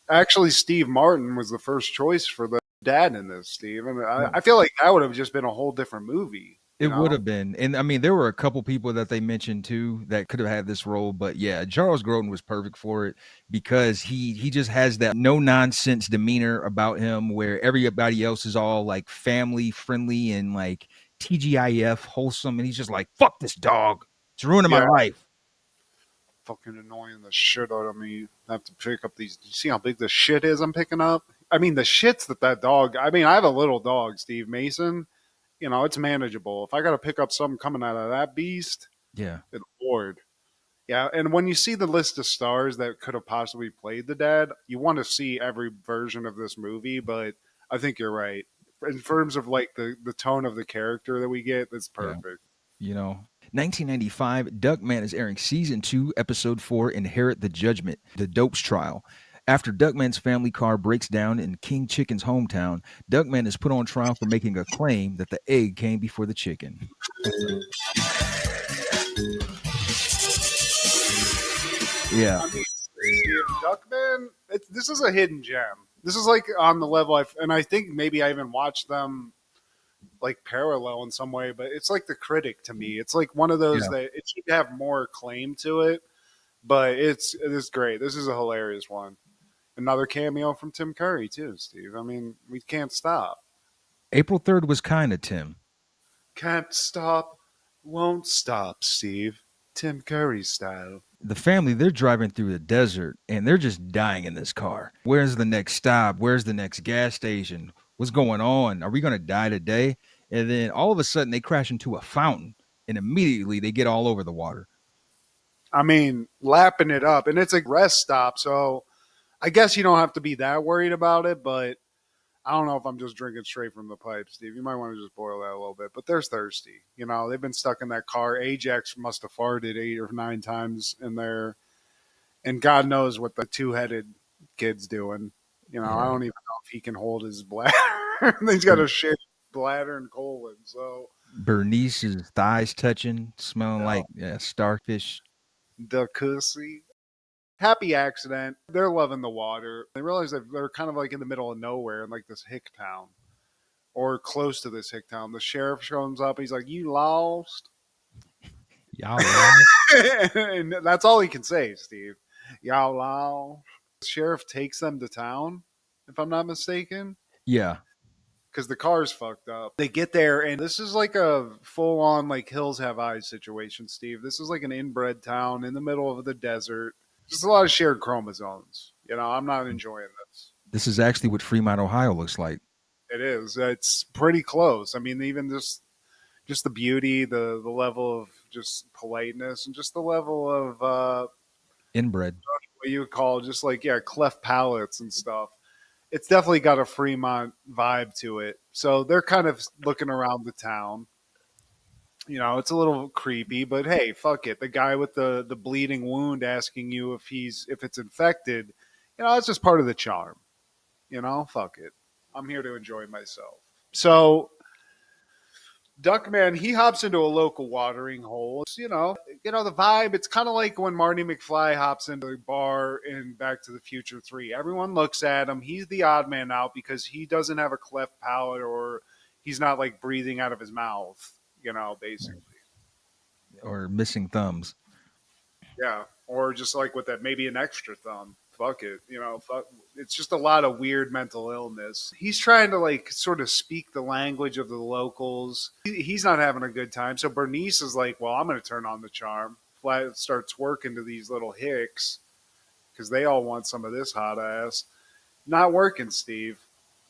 actually, Steve Martin was the first choice for the dad in this, Steve. And I feel like that would have just been a whole different movie. it would have been. And I mean, there were a couple people that they mentioned too that could have had this role. But yeah, Charles Grodin was perfect for it because he just has that no nonsense demeanor about him where everybody else is all like family friendly and like TGIF wholesome. And he's just like, fuck this dog. It's ruining my life. Fucking annoying the shit out of me. I have to pick up these. You see how big the shit is I'm picking up? I mean, the shits that dog. I mean, I have a little dog, Steve Mason. It's manageable. If I got to pick up something coming out of that beast, Yeah. good Lord. Yeah, and when you see the list of stars that could have possibly played the dad, you want to see every version of this movie, but I think you're right. In terms of like the tone of the character that we get, it's perfect. Yeah. 1995, Duckman is airing season 2, episode 4, Inherit the Judgment, the Dopes Trial. After Duckman's family car breaks down in King Chicken's hometown, Duckman is put on trial for making a claim that the egg came before the chicken. Yeah. I mean, Duckman, this is a hidden gem. This is like on the level, and I think maybe I even watched them like parallel in some way, but it's like the critic to me. It's like one of those that it should have more claim to it, but it is great. This is a hilarious one. Another cameo from Tim Curry too, Steve. I mean, we can't stop. April 3rd was kind of Tim. Can't stop, won't stop, Steve. Tim Curry style. The family, they're driving through the desert and they're just dying in this car. Where's the next stop? Where's the next gas station? What's going on? Are we going to die today? And then all of a sudden they crash into a fountain and immediately they get all over the water. I mean, lapping it up, and it's a rest stop, so I guess you don't have to be that worried about it, but I don't know if I'm just drinking straight from the pipe, Steve. You might want to just boil that a little bit, but they're thirsty. You know, they've been stuck in that car. Ajax must have farted 8 or 9 times in there, and God knows what the two-headed kid's doing. You know, I Yeah. don't even know if he can hold his bladder. He's got a shit bladder and colon, so Bernice's thighs touching, smelling no, like starfish. the cussy. Happy accident. They're loving the water. They realize that they're kind of like in the middle of nowhere in like this hick town or close to this hick town. The sheriff shows up. He's like, "You lost," Y'all lost. and that's all he can say, Steve. Y'all lost. The sheriff takes them to town, if I'm not mistaken, Yeah. because the car's fucked up. They get there, and this is like a full-on like Hills Have Eyes situation, Steve. This is like an inbred town in the middle of the desert. Just a lot of shared chromosomes. You know, I'm not enjoying this. This is actually what Fremont, Ohio looks like. It is. It's pretty close. I mean, even just the beauty, the level of just politeness, and just the level of Inbred. what you would call just like cleft palates and stuff. It's definitely got a Fremont vibe to it. So they're kind of looking around the town. You know, it's a little creepy, but hey, fuck it. The guy with the bleeding wound asking you if it's infected, you know, it's just part of the charm. You know, fuck it. I'm here to enjoy myself. So Duckman, he hops into a local watering hole. It's, the vibe. It's kind of like when Marty McFly hops into a bar in Back to the Future 3. Everyone looks at him. He's the odd man out because he doesn't have a cleft palate or he's not like breathing out of his mouth, basically. Or missing thumbs. Yeah. Or just like with that, maybe an extra thumb. Fuck it. Fuck. It's just a lot of weird mental illness. He's trying to like sort of speak the language of the locals. He's not having a good time. So Bernice is like, well, I'm going to turn on the charm. Flat starts working to these little hicks because they all want some of this hot ass. Not working, Steve.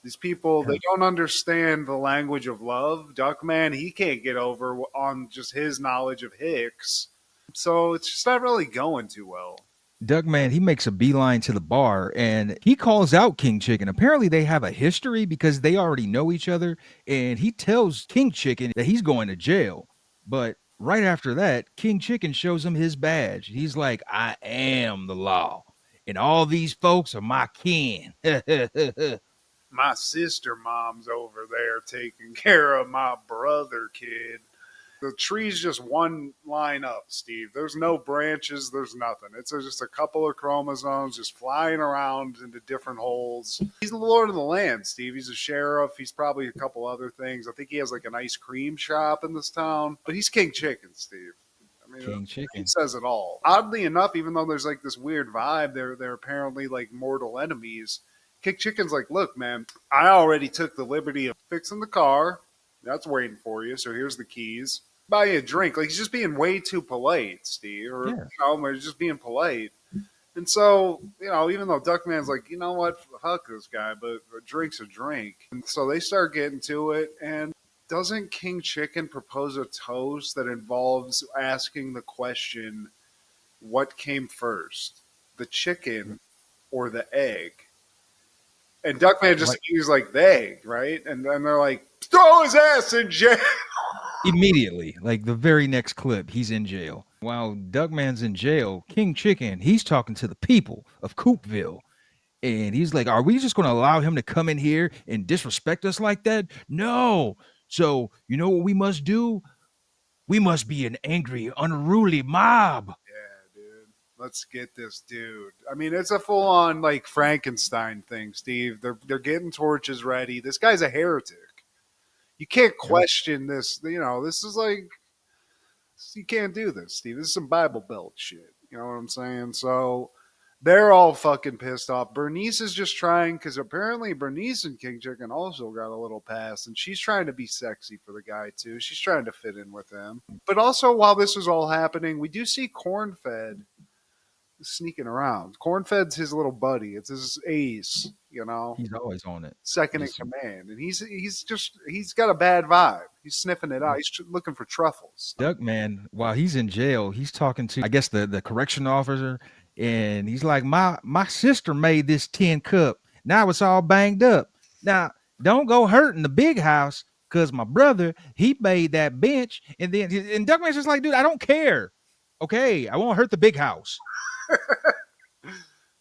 These people, Yeah. they don't understand the language of love. Duckman, he can't get over on just his knowledge of hicks. So it's just not really going too well. Duckman, he makes a beeline to the bar and he calls out King Chicken. Apparently, they have a history because they already know each other. And he tells King Chicken that he's going to jail. But right after that, King Chicken shows him his badge. He's like, I am the law. And all these folks are my kin. My sister mom's over there taking care of my brother kid. The tree's just one line up, Steve. There's no branches, there's nothing. It's just a couple of chromosomes just flying around into different holes. He's the Lord of the Land, Steve. He's a sheriff. He's probably a couple other things. I think he has like an ice cream shop in this town. But he's King Chicken, Steve. I mean, King he Chicken. says it all. Oddly enough, even though there's like this weird vibe, they're apparently like mortal enemies. King Chicken's like, look, man, I already took the liberty of fixing the car. That's waiting for you. So here's the keys. Buy you a drink. Like he's just being way too polite, Steve. Or he's just being polite. And so, even though Duckman's like, you know what, fuck this guy, but a drink's a drink. And so they start getting to it. And doesn't King Chicken propose a toast that involves asking the question, what came first, the chicken or the egg? And Duckman just he's like, the egg, right? And then they're like, throw his ass in jail. Immediately, like the very next clip, he's in jail. While Duckman's in jail, King Chicken, he's talking to the people of Coopville. And he's like, are we just going to allow him to come in here and disrespect us like that? No. So, you know what we must do? We must be an angry, unruly mob. Yeah, dude. Let's get this dude. I mean, it's a full on like Frankenstein thing, Steve. They're getting torches ready. This guy's a heretic. You can't question this. This is like you can't do this, Steve. This is some Bible Belt shit. You know what I'm saying? So they're all fucking pissed off. Bernice is just trying because apparently Bernice and King Chicken also got a little pass, and she's trying to be sexy for the guy too. She's trying to fit in with him. But also, while this is all happening, we do see Cornfed sneaking around. Cornfed's his little buddy. It's his ace, He's always on it. second in Just command, and he's got a bad vibe. He's sniffing it out. He's looking for truffles. Duckman, while he's in jail, he's talking to, I guess, the correction officer, and he's like, my sister made this tin cup. Now it's all banged up. Now don't go hurting the big house, because my brother, he made that bench, and Duckman's just like, dude, I don't care. Okay, I won't hurt the big house.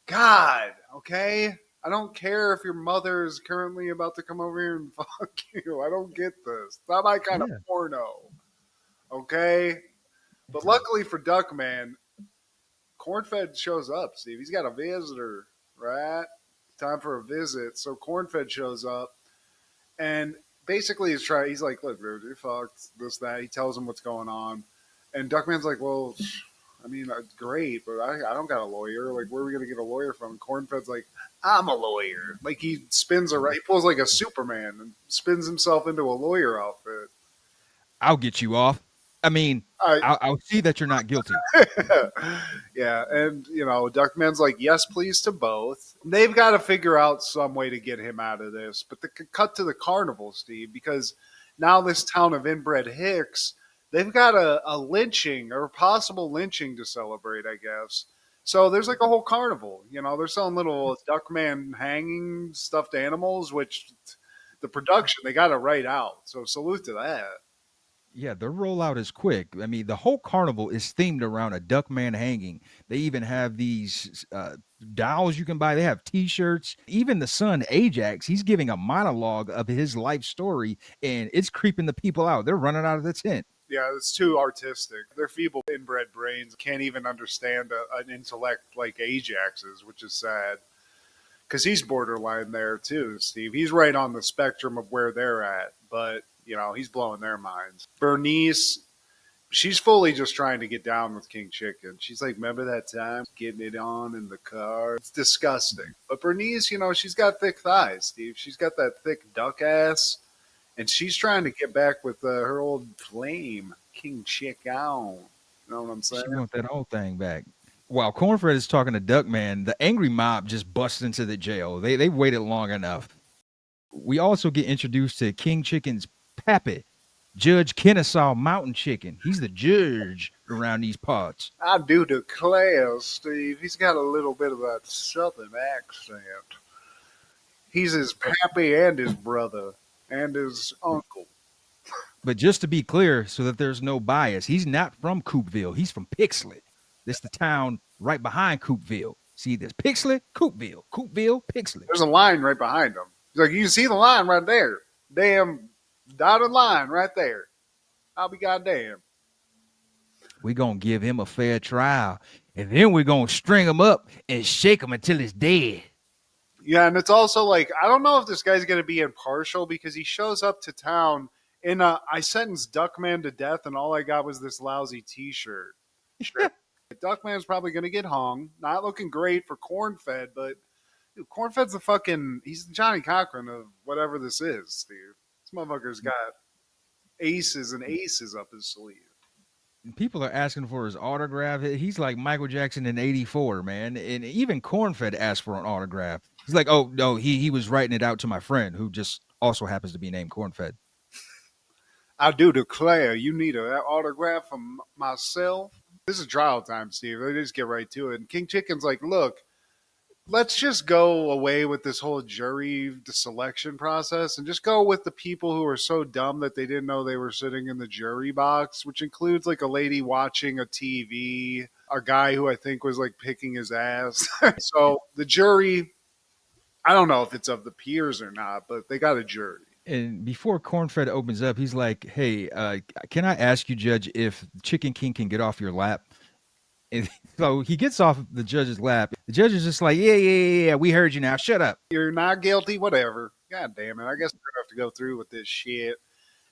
God, okay. I don't care if your mother is currently about to come over here and fuck you. I don't get this. It's not my kind of Yeah. porno. Okay? But luckily for Duckman, Cornfed shows up, Steve. He's got a visitor, right? Time for a visit. So Cornfed shows up and basically he's like, look, dude, you're fucked, this, that. He tells him what's going on. And Duckman's like, well, I mean, great, but I don't got a lawyer. Like, where are we going to get a lawyer from? And Cornfed's like, I'm a lawyer. Like, he pulls like a Superman and spins himself into a lawyer outfit. I'll get you off. I mean, I'll see that you're not guilty. Yeah, and Duckman's like, yes, please to both. They've got to figure out some way to get him out of this. But cut to the carnival, Steve, because now this town of inbred hicks, they've got a lynching or a possible lynching to celebrate, I guess. So there's like a whole carnival. They're selling little Duckman hanging stuffed animals, which the production, they got to write out. So salute to that. Yeah, the rollout is quick. I mean, the whole carnival is themed around a Duckman hanging. They even have these dolls you can buy. They have T-shirts. Even the son, Ajax, he's giving a monologue of his life story, and it's creeping the people out. They're running out of the tent. Yeah, it's too artistic. Their feeble inbred brains can't even understand an intellect like Ajax's, which is sad. Because he's borderline there too, Steve. He's right on the spectrum of where they're at, but he's blowing their minds. Bernice, she's fully just trying to get down with King Chicken. She's like, remember that time getting it on in the car? It's disgusting. But Bernice, she's got thick thighs, Steve. She's got that thick duck ass, and she's trying to get back with her old flame, King Chicken. You know what I'm saying? She want that whole thing back. While Cornfred is talking to Duckman, the angry mob just busts into the jail. They've waited long enough. We also get introduced to King Chicken's pappy, Judge Kennesaw Mountain Chicken. He's the judge around these parts. I do declare, Steve, he's got a little bit of that southern accent. He's his pappy and his brother and his uncle. But just to be clear, so that there's no bias, he's not from Coopville. He's from Pixley. This is the town right behind Coopville. See, there's Pixley, Coopville, Pixley. There's a line right behind him. He's like, you can see the line right there. Damn dotted line right there. I'll be goddamn. We're going to give him a fair trial, and then we're going to string him up and shake him until he's dead. Yeah, and it's also like, I don't know if this guy's going to be impartial because he shows up to town in I sentenced Duckman to death, and all I got was this lousy T-shirt. Sure. Duckman's probably going to get hung. Not looking great for Cornfed, but dude, Cornfed's he's the Johnny Cochran of whatever this is, Steve. This motherfucker's got aces and aces up his sleeve. People are asking for his autograph. He's like Michael Jackson in '84, man. And even Cornfed asked for an autograph. He's like, oh, no, he was writing it out to my friend who just also happens to be named Cornfed. I do declare you need an autograph from myself. This is trial time, Steve. They just get right to it. And King Chicken's like, look, let's just go away with this whole jury selection process and just go with the people who are so dumb that they didn't know they were sitting in the jury box, which includes like a lady watching a TV, a guy who I think was like picking his ass. So the jury, I don't know if it's of the peers or not, but they got a jury. And before Cornfed opens up, he's like, hey, can I ask you, Judge, if Chicken King can get off your lap? And so he gets off the judge's lap. The judge is just like, yeah, we heard you now. Shut up. You're not guilty, whatever. God damn it. I guess we're going to have to go through with this shit.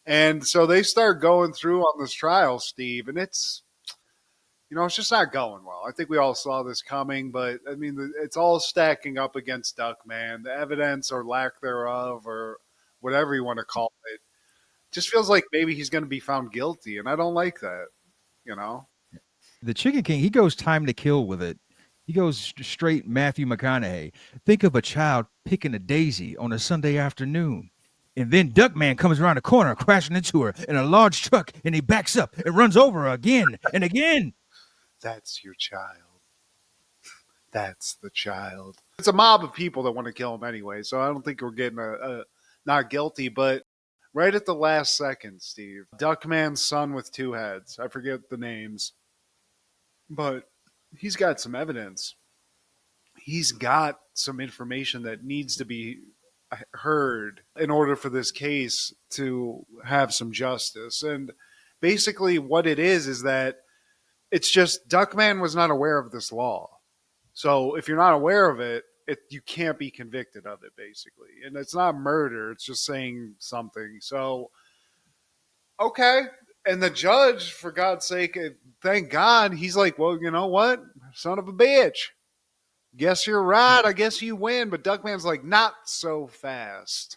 And so they start going through on this trial, Steve, and it's just not going well. I think we all saw this coming, but I mean, it's all stacking up against Duckman. The evidence or lack thereof or whatever you want to call it just feels like maybe he's going to be found guilty, and I don't like that, The Chicken King, he goes time to kill with it. He goes straight Matthew McConaughey. Think of a child picking a daisy on a Sunday afternoon. And then Duckman comes around the corner, crashing into her in a large truck, and he backs up and runs over her again and again. That's your child. That's the child. It's a mob of people that want to kill him anyway, so I don't think we're getting a not guilty, but right at the last second, Steve, Duckman's son with two heads, I forget the names, but he's got some evidence. He's got some information that needs to be heard in order for this case to have some justice. And basically, what it is that it's just Duckman was not aware of this law. So if you're not aware of it, you can't be convicted of it, basically. And it's not murder, it's just saying something. So, okay. And the judge, for God's sake, thank God, he's like, well, you know what? Son of a bitch. Guess you're right. I guess you win. But Duckman's like, not so fast.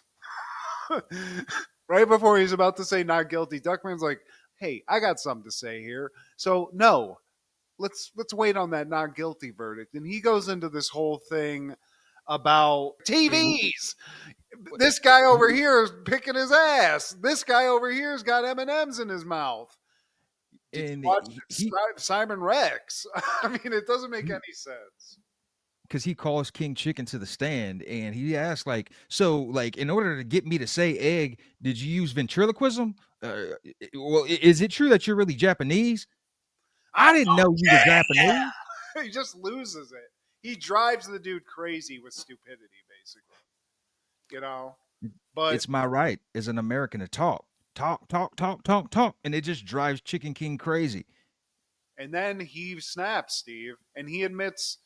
Right before he's about to say not guilty, Duckman's like, hey, I got something to say here. So, no, let's wait on that not guilty verdict. And he goes into this whole thing about TVs. This guy over here is picking his ass. This guy over here's got M&Ms in his mouth. Did you And watch he Simon Rex? I mean, it doesn't make any sense. because he calls King Chicken to the stand and he asks, like, so, like, in order to get me to say egg, did you use ventriloquism? Well, is it true that you're really Japanese? I didn't know you were Japanese. He just loses it. He drives the dude crazy with stupidity, basically. You know? But It's my right as an American to talk, talk, talk, talk, talk, talk. And it just drives Chicken King crazy. and then he snaps, Steve, and he admits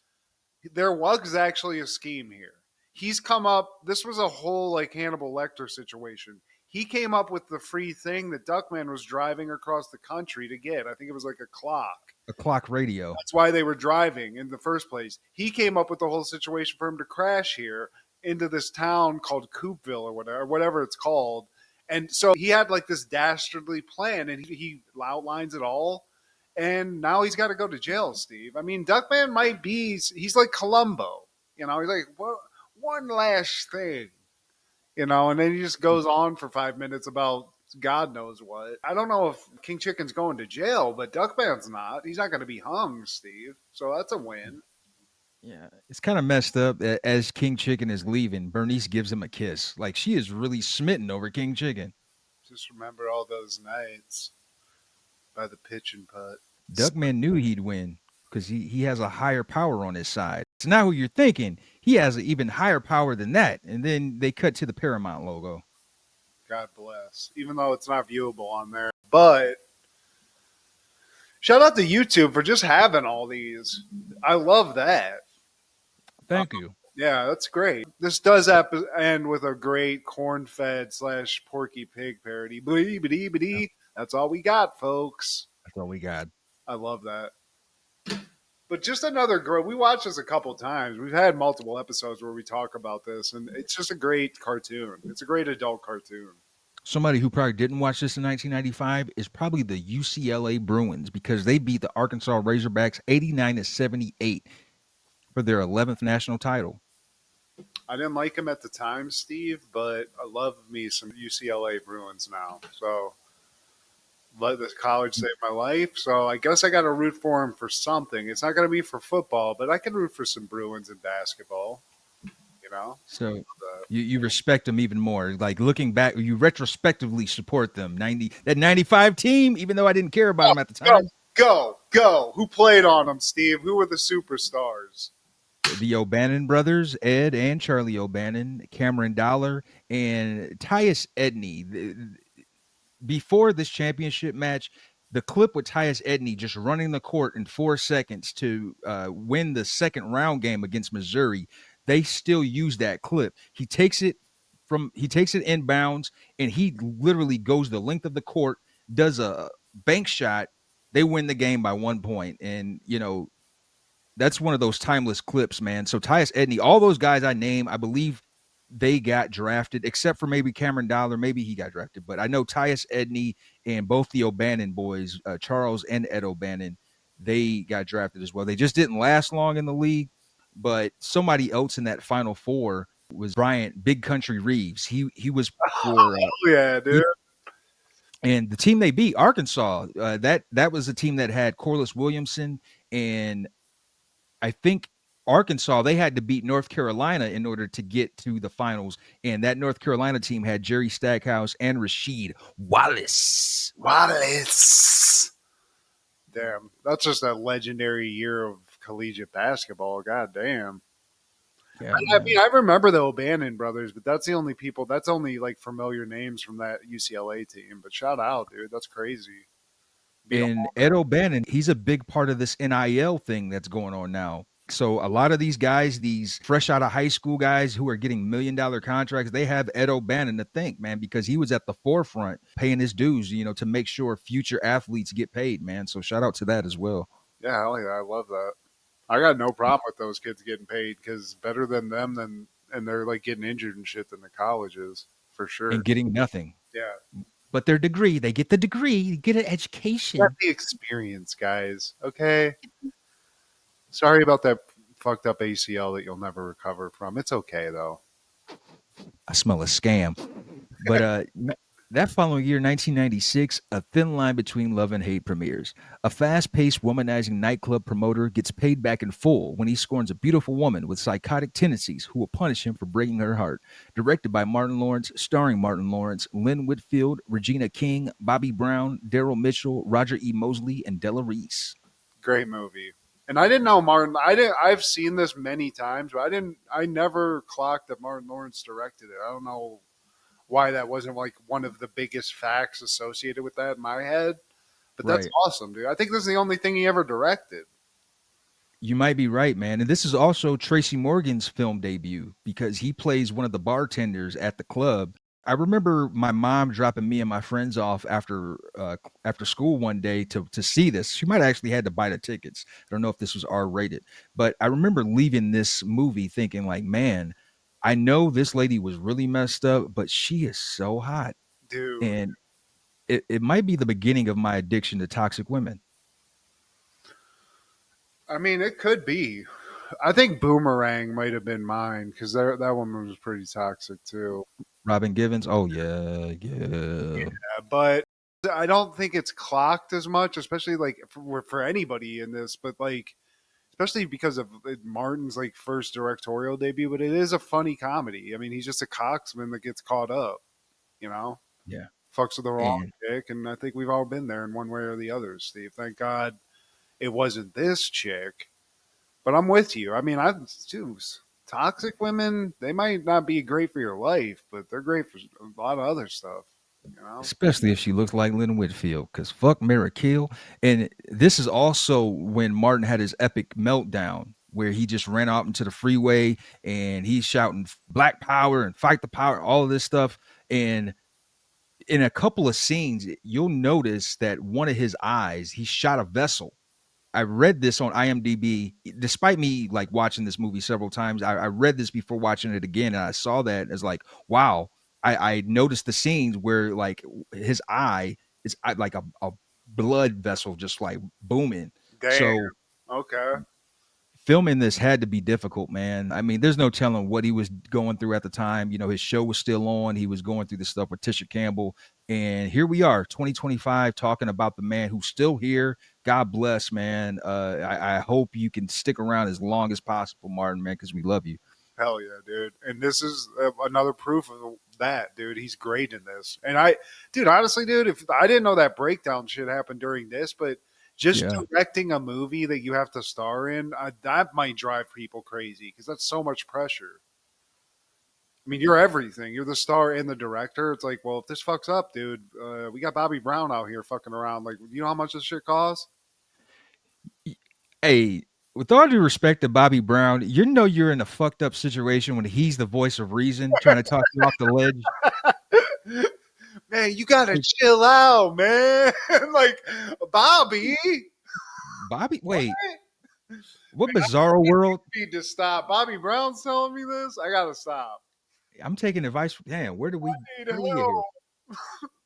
there was actually a scheme here. He's come up, this was a whole like Hannibal Lecter situation. He came up with the free thing that Duckman was driving across the country to get. I think it was like a clock. A clock radio. That's why they were driving in the first place. He came up with the whole situation for him to crash here into this town called Coopville or whatever it's called. And so he had like this dastardly plan, and he outlines it all. And now he's got to go to jail, Steve. I mean, Duckman might be, he's like Columbo. You know, he's like, well, one last thing. You know, and then he just goes on for 5 minutes about God knows what. I don't know if King Chicken's going to jail, but Duckman's not. He's not going to be hung, Steve. So that's a win. Yeah, it's kind of messed up. As King Chicken is leaving, Bernice gives him a kiss. Like, she is really smitten over King Chicken. Just remember all those nights by the pitch and putt. Duckman knew he'd win because he has a higher power on his side. So now who you're thinking, he has an even higher power than that. And then they cut to the Paramount logo. God bless. Even though it's not viewable on there. But shout out to YouTube for just having all these. I love that. Thank you. Yeah, that's great. This does end with a great corn-fed / Porky Pig parody. Blee. That's all we got, folks. That's all we got. I love that. But just another great. We watched this a couple times. We've had multiple episodes where we talk about this, and it's just a great cartoon. It's a great adult cartoon. Somebody who probably didn't watch this in 1995 is probably the UCLA Bruins because they beat the Arkansas Razorbacks 89-78 for their 11th national title. I didn't like him at the time, Steve, but I love me some UCLA Bruins now. So let this college save my life. So I guess I got to root for him for something. It's not going to be for football, but I can root for some Bruins in basketball. You know. So you respect them even more. Like looking back, you retrospectively support them. 95 team, even though I didn't care about them at the time. Go. Who played on them, Steve? Who were the superstars? The O'Bannon brothers, Ed and Charlie O'Bannon, Cameron Dollar, and Tyus Edney. Before this championship match, the clip with Tyus Edney just running the court in 4 seconds to win the second round game against Missouri, they still use that clip. He takes it inbounds, and he literally goes the length of the court, does a bank shot. They win the game by 1 point, and you know that's one of those timeless clips, man. So Tyus Edney, all those guys I name, I believe they got drafted, except for maybe Cameron Dollar. Maybe he got drafted, but I know Tyus Edney and both the O'Bannon boys, Charles and Ed O'Bannon, they got drafted as well. They just didn't last long in the league, but somebody else in that Final Four was Bryant Big Country Reeves. He was for Oh yeah, dude. he, and the team they beat, Arkansas. That was a team that had Corliss Williamson, and I think Arkansas, they had to beat North Carolina in order to get to the finals. And that North Carolina team had Jerry Stackhouse and Rasheed Wallace. Wallace. Damn, that's just a legendary year of collegiate basketball. God damn. Yeah, I mean, man. I remember the O'Bannon brothers, but that's the only people. That's only like familiar names from that UCLA team. But shout out, dude. That's crazy. Beat them And all. Ed O'Bannon, he's a big part of this NIL thing that's going on now. So a lot of these guys, these fresh out of high school guys who are getting $1 million contracts, they have Ed O'Bannon to thank, man, because he was at the forefront paying his dues, to make sure future athletes get paid, man. So shout out to that as well. Yeah, hell yeah, I love that. I got no problem with those kids getting paid because better than them than and they're like getting injured and shit than the colleges for sure. And getting nothing. Yeah, But their degree, they get the degree, get an got education. the experience, guys. Okay, sorry about that fucked up ACL that you'll never recover from. It's okay though. I smell a scam. But that following year, 1996, A Thin Line Between Love and Hate premieres. A fast-paced, womanizing nightclub promoter gets paid back in full when he scorns a beautiful woman with psychotic tendencies who will punish him for breaking her heart. Directed by Martin Lawrence, starring Martin Lawrence, Lynn Whitfield, Regina King, Bobby Brown, Daryl Mitchell, Roger E. Mosley, and Della Reese. Great movie. And I didn't know Martin. I didn't. I've seen this many times, but I didn't. I never clocked that Martin Lawrence directed it. I don't know why that wasn't like one of the biggest facts associated with that in my head. But that's Right. awesome, dude. I think this is the only thing he ever directed. You might be right, man. And this is also Tracy Morgan's film debut because he plays one of the bartenders at the club. I remember my mom dropping me and my friends off after school one day to see this. She might have actually had to buy the tickets. I don't know if this was R rated, but I remember leaving this movie thinking like, man, I know this lady was really messed up, but she is so hot, Dude. and it might be the beginning of my addiction to toxic women. I mean, it could be. I think Boomerang might have been mine because that one was pretty toxic too. Robin Givens, oh yeah, yeah. But I don't think it's clocked as much, especially like for anybody in this. But like, especially because of Martin's like first directorial debut. But it is a funny comedy. I mean, he's just a coxman that gets caught up. You know, Yeah. fucks with the wrong And chick, and I think we've all been there in one way or the other. Steve, thank God it wasn't this chick. But I'm with you. I mean, dude, toxic women, they might not be great for your life, but they're great for a lot of other stuff. You know? especially if she looks like Lynn Whitfield, because fuck Mara Kill. And this is also when Martin had his epic meltdown where he just ran out into the freeway and he's shouting black power and fight the power, all of this stuff. And in a couple of scenes, you'll notice that one of his eyes, he shot a vessel. I read this on IMDb. Despite me like watching this movie several times, I read this before watching it again, and I saw that as like, wow. I noticed the scenes where like his eye is like a blood vessel just like booming. Damn. So Okay. filming this had to be difficult, man. I mean, there's no telling what he was going through at the time. His show was still on. He was going through the stuff with Tisha Campbell. And here we are, 2025, talking about the man who's still here. God bless, man. I hope you can stick around as long as possible, Martin, man, because we love you. Hell yeah, dude. And this is another proof of that, dude. He's great in this. Dude, honestly, dude, if I didn't know that breakdown shit happened during this, but just Yeah. directing a movie that you have to star in, that might drive people crazy because that's so much pressure. I mean, you're everything. You're the star and the director. It's like, well, if this fucks up, dude, we got Bobby Brown out here fucking around. Like, you know how much this shit costs? Hey, with all due respect to Bobby Brown, you're in a fucked up situation when he's the voice of reason trying to talk you off the ledge. Man, you gotta Like, chill out, man. Like, Bobby, Bobby, wait, man, what bizarro world? I need to stop. Bobby Brown's telling me this. I gotta stop. I'm taking advice. Damn, where do we I need where do we get here? help.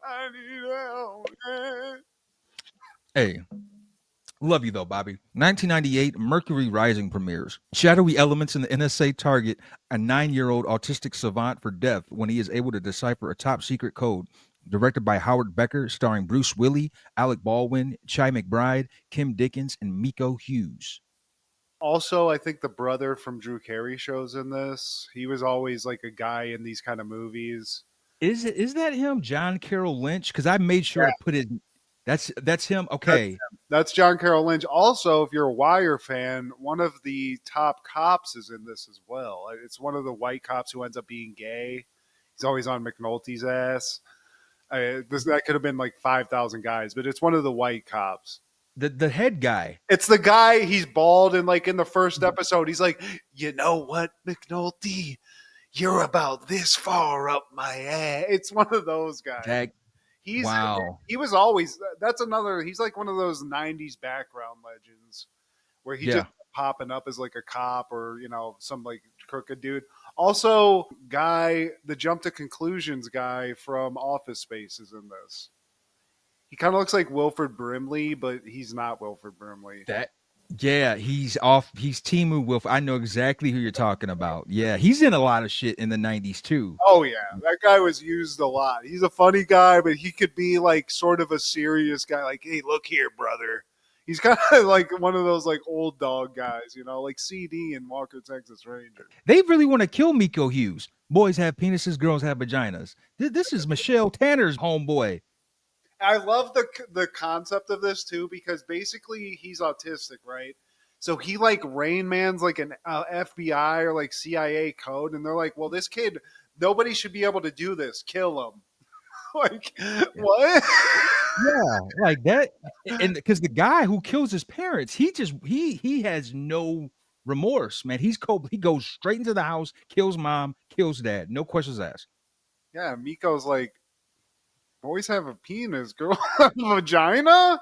I need help, man. Hey, Love you though, Bobby. 1998, Mercury Rising premieres. Shadowy elements in the NSA target a 9-year-old autistic savant for death when he is able to decipher a top secret code. Directed by Howard Becker, starring Bruce Willis, Alec Baldwin, Chi McBride, Kim Dickens, and Miko Hughes. Also, I think the brother from Drew Carey shows in this. He was always like a guy in these kind of movies. Is that him, John Carroll Lynch? Because I made sure to put it. That's him. That's Okay, that's John Carroll Lynch. Also, if you're a Wire fan, one of the top cops is in this as well. It's one of the white cops who ends up being gay. He's always on McNulty's ass. That could have been like 5,000 guys, but it's one of the white cops. the head guy. It's the guy. He's bald, and like in the first episode, he's like, "You know what, McNulty? You're about this far up my ass." It's one of those guys. That, He's wow. he was always that's another. He's like one of those '90s background legends where he Yeah. just popping up as like a cop or some like crooked dude. Also, the jump to conclusions guy from Office Space is in this. He kind of looks like Wilford Brimley, but he's not Wilford Brimley. That yeah, he's off. He's Timu Wolf. I know exactly who you're talking about. Yeah, he's in a lot of shit in the '90s too. Oh yeah, that guy was used a lot. He's a funny guy, but he could be like sort of a serious guy. Like, hey, look here, brother. He's kind of like one of those like old dog guys, like CD and Walker Texas Ranger. They really want to kill Miko Hughes. Boys have penises, girls have vaginas. This is Michelle Tanner's homeboy. I love the concept of this too because basically he's autistic, right? So he like Rain Man's like an FBI or like CIA code, and they're like, well, this kid, nobody should be able to do this. Kill him. Like what? Yeah, like that. And because the guy who kills his parents, he has no remorse, man. He goes straight into the house, kills mom, kills dad, no questions asked. Yeah, Miko's like, boys have a penis, girl have a vagina.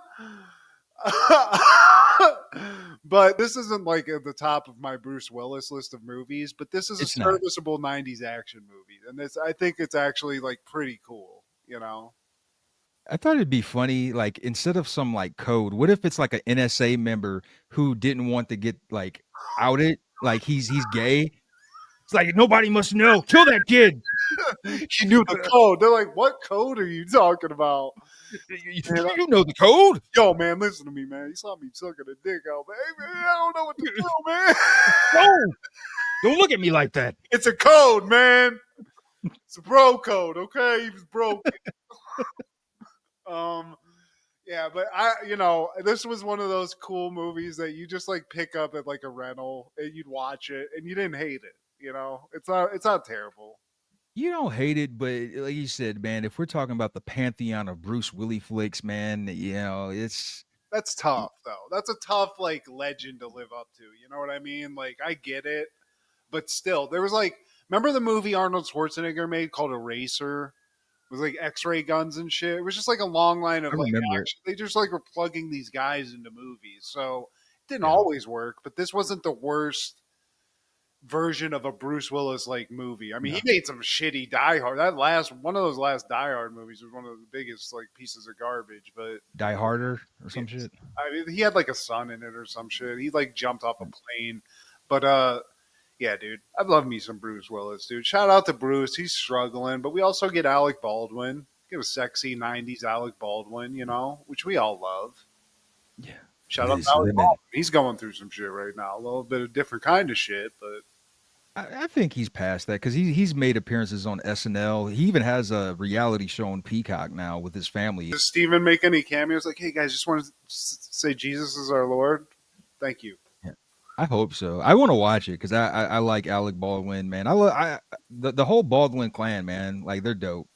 But this isn't like at the top of my Bruce Willis list of movies, but this is a It's not. serviceable 90s action movie. And I think it's actually like pretty cool. I thought it'd be funny, like instead of some like code, what if it's like an NSA member who didn't want to get like outed, like he's gay. It's like nobody must know. Kill that kid. He knew the code. They're like, what code are you talking about? You know the code. Yo, man, listen to me, man. You saw me sucking a dick out, man. Hey, man, I don't know what to do, man. No, don't look at me like that. It's a code, man. It's a bro code, okay? He was broken. Yeah, but this was one of those cool movies that you just like pick up at like a rental and you'd watch it and you didn't hate it. It's not terrible. You don't hate it, but like you said, man, if we're talking about the pantheon of Bruce Willis flicks, man, it's That's tough though. That's a tough like legend to live up to. You know what I mean? Like I get it, but still, there was like, remember the movie Arnold Schwarzenegger made called Eraser? It was like X-ray guns and shit. It was just like a long line of I like remember it. action. They just like were plugging these guys into movies, so it didn't Yeah. always work. But this wasn't the worst version of a Bruce Willis like movie. I mean, No. he made some shitty Die Hard. One of those last Die Hard movies was one of the biggest like pieces of garbage. But Die Harder or some shit. I mean, he had like a son in it or some shit. He like jumped off a plane. But yeah, dude, I love me some Bruce Willis, dude. Shout out to Bruce. He's struggling, but we also get Alec Baldwin. Get a sexy '90s Alec Baldwin, which we all love. Yeah. Shout out These to Alec women. Baldwin. He's going through some shit right now. A little bit of different kind of shit, but I think he's past that because he's made appearances on SNL. He even has a reality show on Peacock now with his family. does Steven make any cameos? Like, hey guys, just want to say Jesus is our Lord. Thank you. I hope so. I want to watch it because I like Alec Baldwin, man. The whole Baldwin clan, man. Like they're dope.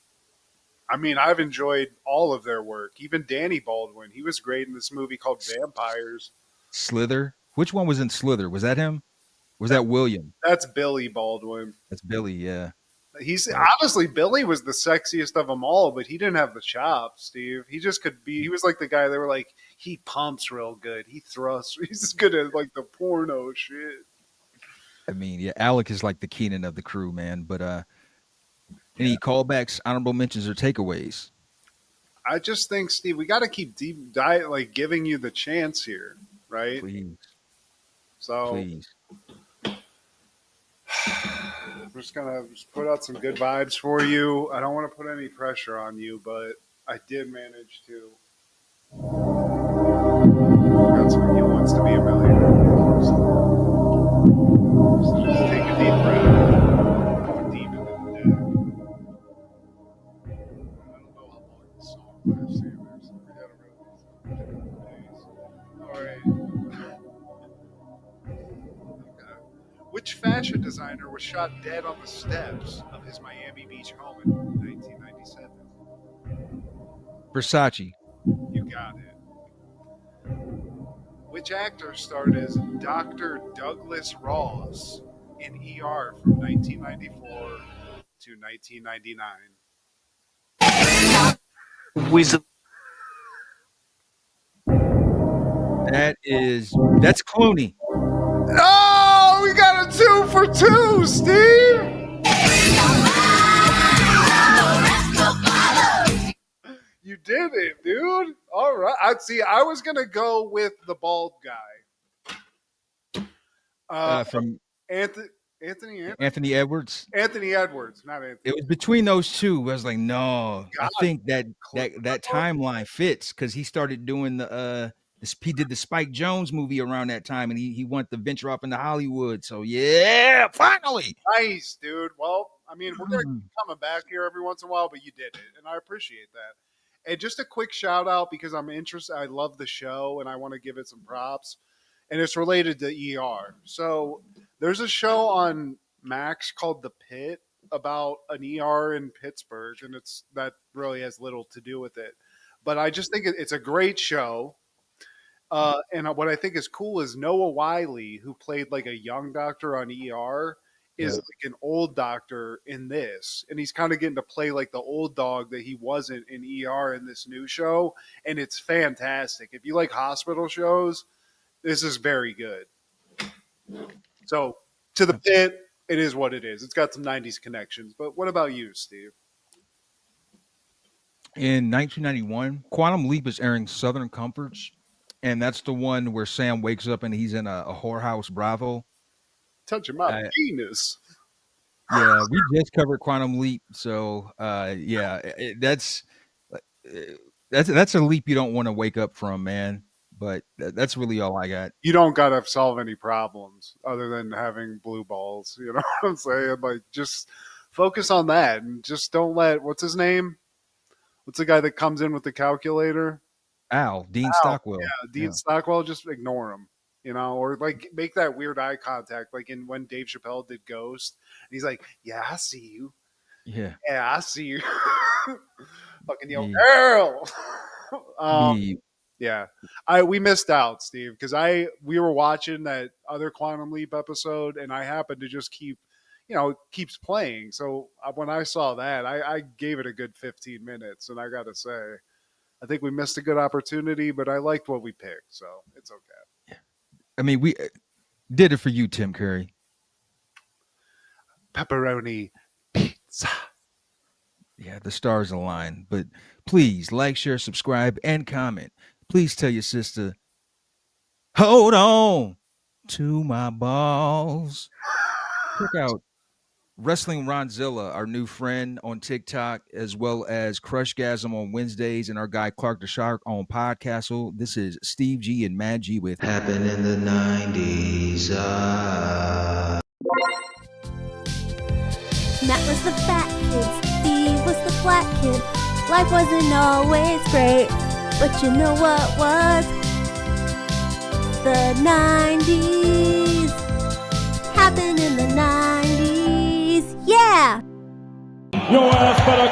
I mean, I've enjoyed all of their work. Even Danny Baldwin, he was great in this movie called Vampires. Slither. Which one was in Slither? Was that him? Was that William? That's Billy Baldwin. That's Billy. Yeah. He's honestly, Billy was the sexiest of them all, but he didn't have the chops, Steve. He just could be. He was like the guy they were like, he pumps real good. He thrusts. He's good at like the porno shit. I mean, yeah. Alec is like the Keenan of the crew, man. But any callbacks, honorable mentions, or takeaways? I just think, Steve, we got to keep giving you the chance here, right? Please, So please. I'm just gonna put out some good vibes for you. I don't want to put any pressure on you, but I did manage to. Got some. He wants to be a millionaire. So just take a deep breath. Going deep into the deck. I don't know how long this song lasts either, so we gotta really pace. All right. Okay. Which fashion designer was shot dead on the steps of his Miami Beach home in 1997? Versace. You got it. Which actor starred as Dr. Douglas Ross in ER from 1994 to 1999? That's Clooney. Oh, we got a 2 for 2, Steve. You did it, dude. All right. I was gonna go with the bald guy. From Anthony Edwards. Anthony Edwards, not Anthony. It was between those two. I was like, no, I God. think that timeline fits because he started doing he did the Spike Jones movie around that time, and he wanted to venture off into Hollywood. So yeah, finally. Nice, dude. Well, I mean, we're gonna keep coming back here every once in a while, but you did it, and I appreciate that. And just a quick shout out because I'm interested. I love the show, and I want to give it some props. And it's related to ER. So there's a show on Max called The Pit about an ER in Pittsburgh, and that really has little to do with it. But I just think it's a great show. And what I think is cool is Noah Wiley, who played like a young doctor on ER, is like an old doctor in this. And he's kind of getting to play like the old dog that he wasn't in ER in this new show. And it's fantastic. If you like hospital shows, this is very good. So, to The Pit, it is what it is. It's got some 90s connections. But what about you, Steve? In 1991, Quantum Leap is airing Southern Comforts, and that's the one where Sam wakes up and he's in a whorehouse brothel. Touching my penis. Yeah, we just covered Quantum Leap, so that's a leap you don't want to wake up from, man. But that's really all I got. You don't got to solve any problems other than having blue balls. You know what I'm saying? Like, just focus on that and just don't let, what's his name? What's the guy that comes in with the calculator? Dean Stockwell. Yeah, Dean Stockwell, just ignore him, you know, or like make that weird eye contact. Like when Dave Chappelle did Ghost, and he's like, yeah, I see you. Yeah, I see you. Fucking girl. Yeah, we missed out, Steve, because we were watching that other Quantum Leap episode, and I happened to just keeps playing. So when I saw that, I gave it a good 15 minutes, and I got to say, I think we missed a good opportunity, but I liked what we picked, so it's okay. Yeah. I mean, we did it for you, Tim Curry. Pepperoni pizza. Yeah, the stars align. But please like, share, subscribe, and comment. Please tell your sister, hold on to my balls. Check out Wrestling Ronzilla, our new friend on TikTok, as well as Crushgasm on Wednesdays, and our guy Clark the Shark on Podcastle. This is Steve G and Mad G with Happened in the 90s. Matt was the fat kid, Steve was the black kid. Life wasn't always great, but you know what was? The 90s. Happened in the 90s. Yeah! Your ass better